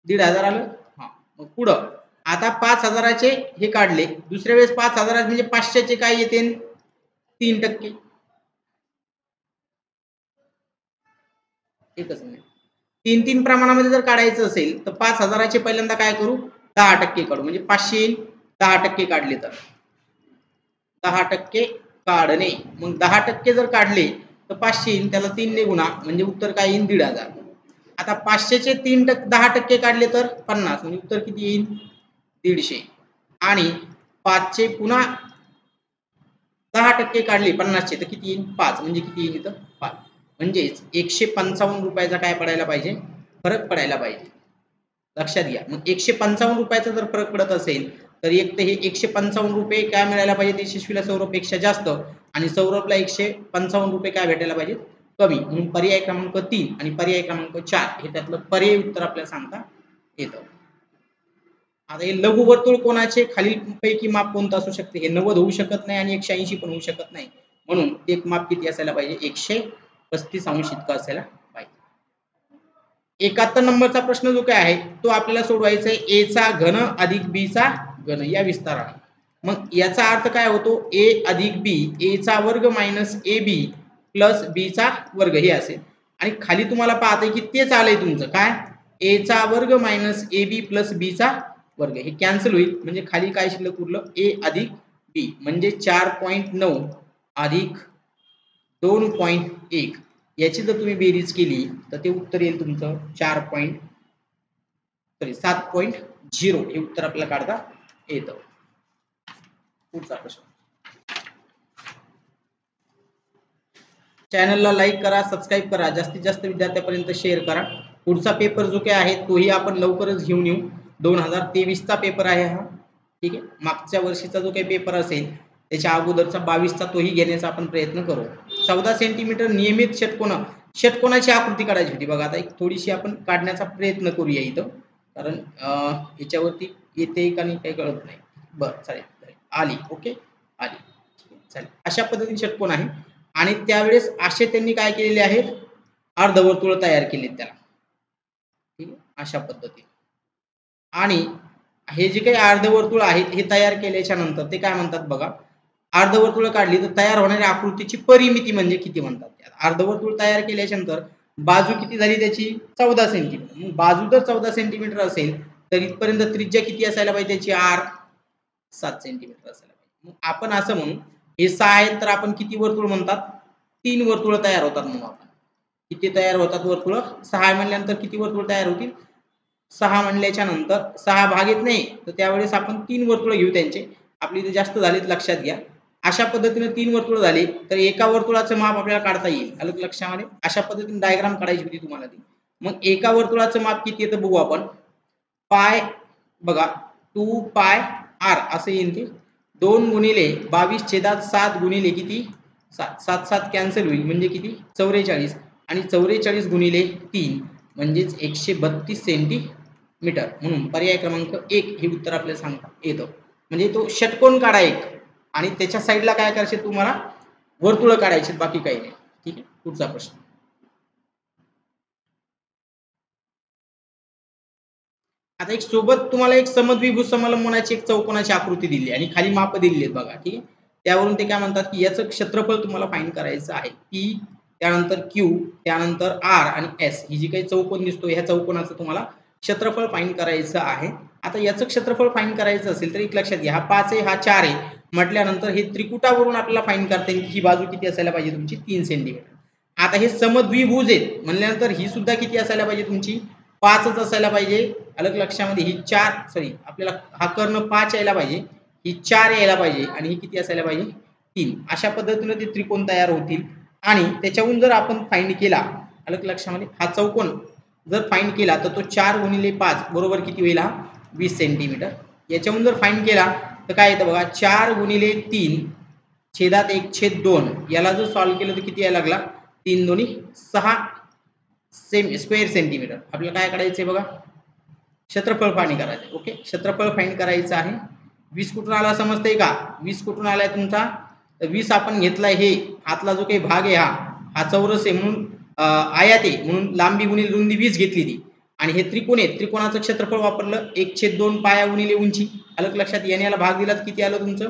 1,500 आलं. हा मग पुढं आता 5,000चे हे काढले, दुसऱ्या वेळेस 5,000 म्हणजे 500चे काय येते 3%. एकच नाही 3-3 प्रमाणामध्ये जर काढायचं असेल तर 5,000चे पहिल्यांदा काय करू 10% काढू, म्हणजे 500 10% काढले तर 10% काढणे. मग 10% जर काढले तर 500 त्याला 3 ने गुणा, म्हणजे उत्तर काय येईल 1,500. आता 500चे 10% काढले तर 50, म्हणजे उत्तर किती येईल 150. आणि 5चे पुन्हा 10% काढले 50चे तर किती येईल 5, म्हणजे किती येईल इथं 5. म्हणजेच 155 रुपयाचा काय पडायला पाहिजे फरक पडायला पाहिजे. लक्षात घ्या. मग 155 रुपयाचा जर फरक पडत असेल तर एक तर हे 155 रुपये काय मिळायला पाहिजे यशस्वीला सौरभपेक्षा जास्त आणि सौरभला 155 रुपये काय भेटायला पाहिजे कमी. म्हणून पर्याय क्रमांक 3 आणि पर्याय क्रमांक 4 हे त्यातलं पर्यायी उत्तर आपल्याला सांगता येतं. आता हे लघुवर्तुळ कोणाचे खालीलपैकी माप कोणतं असू शकते, हे 90 होऊ शकत नाही आणि 180 पण होऊ शकत नाही. म्हणून ते एक माप किती असायला पाहिजे 135 अंश इतकं असायला पाहिजे. 71 नंबरचा प्रश्न जो काय आहे तो आपल्याला सोडवायचा आहे a चा घन अधिक b चा घन या विस्ताराने. मग याचा अर्थ काय होतो a अधिक b, a चा वर्ग मायनस ab प्लस b चा वर्ग हे असेल. आणि खाली तुम्हाला पाहताय की तेच आलंय तुमचं काय a चा वर्ग मायनस ab प्लस b चा वर्ग, हे कॅन्सल होईल. म्हणजे खाली काय शिल्लक उरलं a अधिक b, म्हणजे 4.9 अधिक 2.1 याची जर तुम्ही बेरीज केली तर ते उत्तर येईल तुमचं 7.0 हे उत्तर आपल्याला काढता येतं. पुढचा प्रश्न. चॅनलला लाईक करा, सबस्क्राईब करा, जास्तीत जास्त विद्यार्थ्यांपर्यंत शेअर करा. पुढचा पेपर जो काय आहे तोही आपण लवकरच घेऊन येऊ. 2023चा पेपर आहे हा. ठीक आहे, मागच्या वर्षीचा जो काही पेपर असेल त्याच्या अगोदरचा 22चा तोही घेण्याचा आपण प्रयत्न करू. 14 सेंटीमीटर नियमित षटकोनाची आकृती काढायची होती बघा. आता एक थोडीशी आपण काढण्याचा प्रयत्न करूया इथं, कारण याच्यावरती येते का नाही काही कळत नाही. बरं चालेल, आली ओके आली चालेल. अशा पद्धतीने षटकोन आहे आणि त्यावेळेस असे त्यांनी काय केलेले आहेत अर्धवर्तुळ तयार केले त्याला. ठीक आहे, अशा पद्धतीने. आणि हे जे काही अर्धवर्तुळ आहेत हे तयार केल्याच्या नंतर ते काय म्हणतात बघा, अर्धवर्तुळ काढली तर तयार होणाऱ्या आकृतीची परिमिती म्हणजे किती म्हणतात. अर्धवर्तुळ तयार केल्याच्या नंतर बाजू किती झाली त्याची 14 सेंटीमीटर. मग बाजू जर 14 सेंटीमीटर असेल तर इथपर्यंत त्रिज्या किती असायला पाहिजे त्याची r 7 सेंटीमीटर असायला पाहिजे. मग आपण असं म्हणू हे 6 आहेत तर आपण किती वर्तुळ म्हणतात 3 वर्तुळ तयार होतात. म्हणून आपण किती तयार होतात वर्तुळ 6 म्हणल्यानंतर किती वर्तुळ तयार होतील 6 म्हणल्याच्या नंतर 6 भागित नाही तर त्यावेळेस आपण 3 वर्तुळ घेऊ त्यांचे. आपली इथे जास्त झालीत लक्षात घ्या. अशा पद्धतीने 3 वर्तुळ झाले तर एका वर्तुळाचं माप आपल्याला काढता येईल. आलं लक्षामध्ये. अशा पद्धतीने डायग्राम काढायची होती तुम्हाला ती. मग एका वर्तुळाचं माप किती येतं बघू आपण. पाय बघा 2 पाय r असं येईल ते 2 गुणिले 22/7 गुणिले किती 7 7 7 कॅन्सल होईल म्हणजे किती 44 आणि 44 गुणिले 3 म्हणजेच 132 सेंटीमीटर. म्हणून पर्याय क्रमांक 1 हे उत्तर आपल्याला सांगता येतं. म्हणजे तो षटकोन काढा एक आणि त्याच्या साईडला काय करायचे तुम्हाला वर्तुळ काढायचे, बाकी काही नाही. ठीक आहे, पुढचा प्रश्न. आता एक सोबत तुम्हाला एक समद्विभुज समलंबनाची एक चौकोनाची आकृती दिली आणि खाली माप दिलेली आहेत बघा. ठीक आहे, त्यावरून ते काय म्हणतात की याचं क्षेत्रफळ तुम्हाला फाइंड करायचं आहे. P त्यानंतर Q त्यानंतर R आणि S ही जी काही चौकोन दिसतो ह्या चौकोनाचं तुम्हाला क्षेत्रफळ फाइंड करायचं आहे. आता याचं क्षेत्रफळ फाइंड करायचं असेल तर एक लक्षात घ्या, हा 5 आहे हा 4 आहे म्हटल्यानंतर हे त्रिकुटावरून आपल्याला फाइंड करता येईल की ही बाजू किती असायला पाहिजे तुमची 3 सेंटीमीटर. आता हे समद्विभुज आहेत म्हणल्यानंतर ही सुद्धा किती असायला पाहिजे तुमची 5च असायला पाहिजे. अलग लक्षामध्ये ही 4 सॉरी आपल्याला हा कर्ण 5 यायला पाहिजे, ही 4 यायला पाहिजे आणि ही किती असायला पाहिजे 3. अशा पद्धतीने ते त्रिकोण तयार होतील आणि त्याच्याहून जर आपण फाइंड केला अलग लक्षामध्ये हा चौकोन जर फाइंड केला तर तो 4 गुणिले 5 बरोबर किती होईल 20 सेंटीमीटर याच्याहून जर फाईंड केला तर काय येतं बघा, 4 गुणिले 3 छेदात 1/2 याला जर सॉल्व्ह केलं तर किती यायला लागला, 3 दोन्ही 6 स्क्वेअर सेंटीमीटर. आपल्याला काय करायचंय बघा, क्षेत्रफळ फाईंड करायचं. ओके, क्षेत्रफळ फाईंड करायचं आहे. 20 कुठून आला समजतंय का? 20 कुठून आलाय तुमचा, तर 20 आपण घेतलाय, हे आतला जो काही भाग आहे हा चौरस आहे म्हणून आयात आहे म्हणून लांबी गुणिले रुंदी 20 घेतली ती, आणि हे त्रिकोण आहे, त्रिकोणाचं क्षेत्रफळ वापरलं 1/2 पाया गुणिले उंची. अलग लक्षात, याने याला भाग दिला किती आलं तुमचं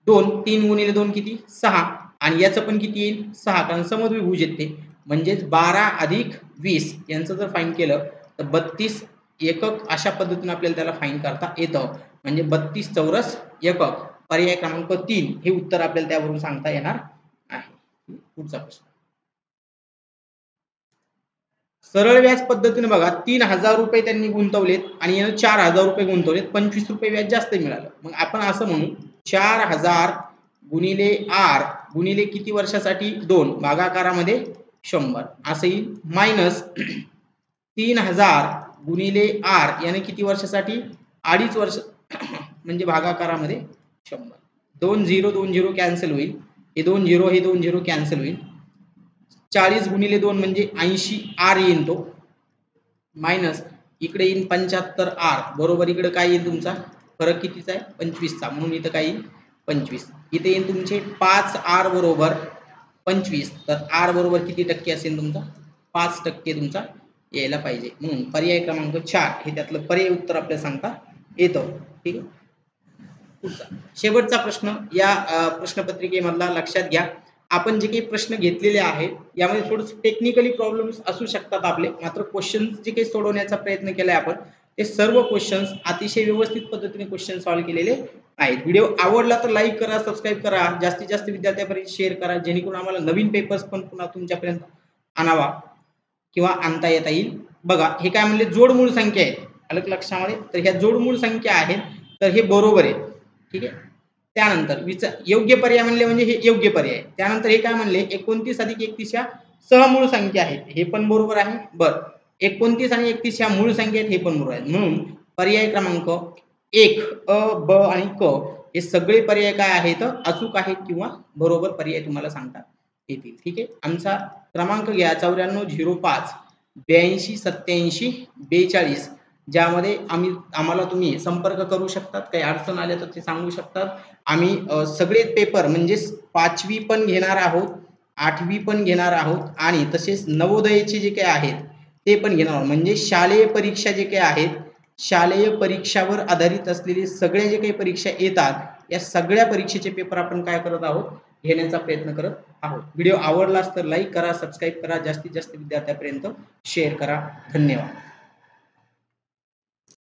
2, 3 गुणिले 2 किती 6, आणि याचं पण किती येईल 6, कारण समद्विभुज आहेत ते, म्हणजेच 12 अधिक 20 यांचं जर फाईंड केलं तर 32 एकक अशा पद्धतीने आपल्याला त्याला फाईंड करता येतं. म्हणजे 32 चौरस एकक. पर्याय क्रमांक 3 हे उत्तर आपल्याला त्यावरून सांगता येणार आहे. पुढचा प्रश्न, सरळ व्याज पद्धतीने बघा, 3000 रुपये त्यांनी गुंतवलेत आणि यानं 4000 रुपये गुंतवलेत, 25 रुपये व्याज जास्त मिळालं. मग आपण असं म्हणू, 4000 गुणिले आर गुणिले किती वर्षासाठी 2 भागाकारामध्ये 100 असं येईल, मायनस 3000 गुणिले आर याने किती वर्षासाठी 2.5 वर्ष म्हणजे भागाकारामध्ये 100. 2 0 2 0 कॅन्सल होईल, हे 2 0 हे 2 0 कॅन्सल होईल. 40 गुणिले 2 म्हणजे 80 आर येईल तो, मायनस इकडे येईल 75 आर बरोबर इकडे काय येईल तुमचा फरक कितीचा आहे 25 चा, म्हणून इथं काय येईल 25. इथे येईल तुमचे 5 आर बरोबर 25, तर आर बरोबर किती टक्के असेल तुमचा 5% तुमचा यायला पाहिजे. म्हणून पर्याय क्रमांक 4 हे त्यातलं पर्याय उत्तर आपल्याला सांगता येतं. ठीक आहे, पुढचा शेवटचा प्रश्न या प्रश्नपत्रिकेमधला लक्षात घ्या. आपण जे काही प्रश्न घेतलेले आहेत यामध्ये थोडंसं टेक्निकली प्रॉब्लेम्स असू शकतात आपले, मात्र क्वेश्चन्स जे काही सोडवण्याचा प्रयत्न केलाय आपण ते सर्व क्वेश्चन्स अतिशय व्यवस्थित पद्धतीने क्वेश्चन सॉल्व्ह केलेले आहेत. व्हिडिओ आवडला तर लाईक करा, सबस्क्राईब करा, जास्तीत जास्त विद्यार्थ्यांपर्यंत शेअर करा, जेणेकरून आम्हाला नवीन पेपर्स पण पुन्हा तुमच्यापर्यंत आणावा किंवा आणता येता येईल. बघा, हे काय म्हणले जोडमूळ संख्या आहेत, अलग लक्षामध्ये, तर ह्या जोडमूळ संख्या आहेत तर हे बरोबर आहे. ठीक आहे, त्यानंतर योग्य पर्याय म्हणले म्हणजे हे योग्य पर्याय. त्यानंतर हे काय म्हणले 29 अधिक 31 या सहमूळ संख्या आहेत, हे पण बरोबर आहे. बरं, 29 आणि 31 या मूळ संख्या आहेत, हे पण बरोबर आहेत. म्हणून पर्याय क्रमांक 1 अ ब आणि क हे सगळे पर्याय काय आहेत अचूक आहेत किंवा बरोबर पर्याय तुम्हाला सांगता येतील. ठीक आहे, आमचा क्रमांक घ्या 9405 82 87 42, ज्यामध्ये आम्हाला तुम्ही संपर्क करू शकतात, काही अडचण आल्या तर ते सांगू शकतात. आम्ही सगळे पेपर म्हणजे 5वी पण घेणार आहोत, 8वी पण घेणार आहोत आणि तसेच नवोदयाचे जे काही आहेत ते पण घेणार आहोत. म्हणजे शालेय परीक्षा जे काही आहेत, शालेय परीक्षावर आधारित असलेले सगळे जे काही परीक्षा येतात या सगळ्या परीक्षेचे पेपर आपण काय करत आहोत घेण्याचा प्रयत्न करत आहोत. व्हिडिओ आवडलास तर लाईक करा, सबस्क्राईब करा, जास्तीत जास्त विद्यार्थ्यांपर्यंत शेअर करा. धन्यवाद.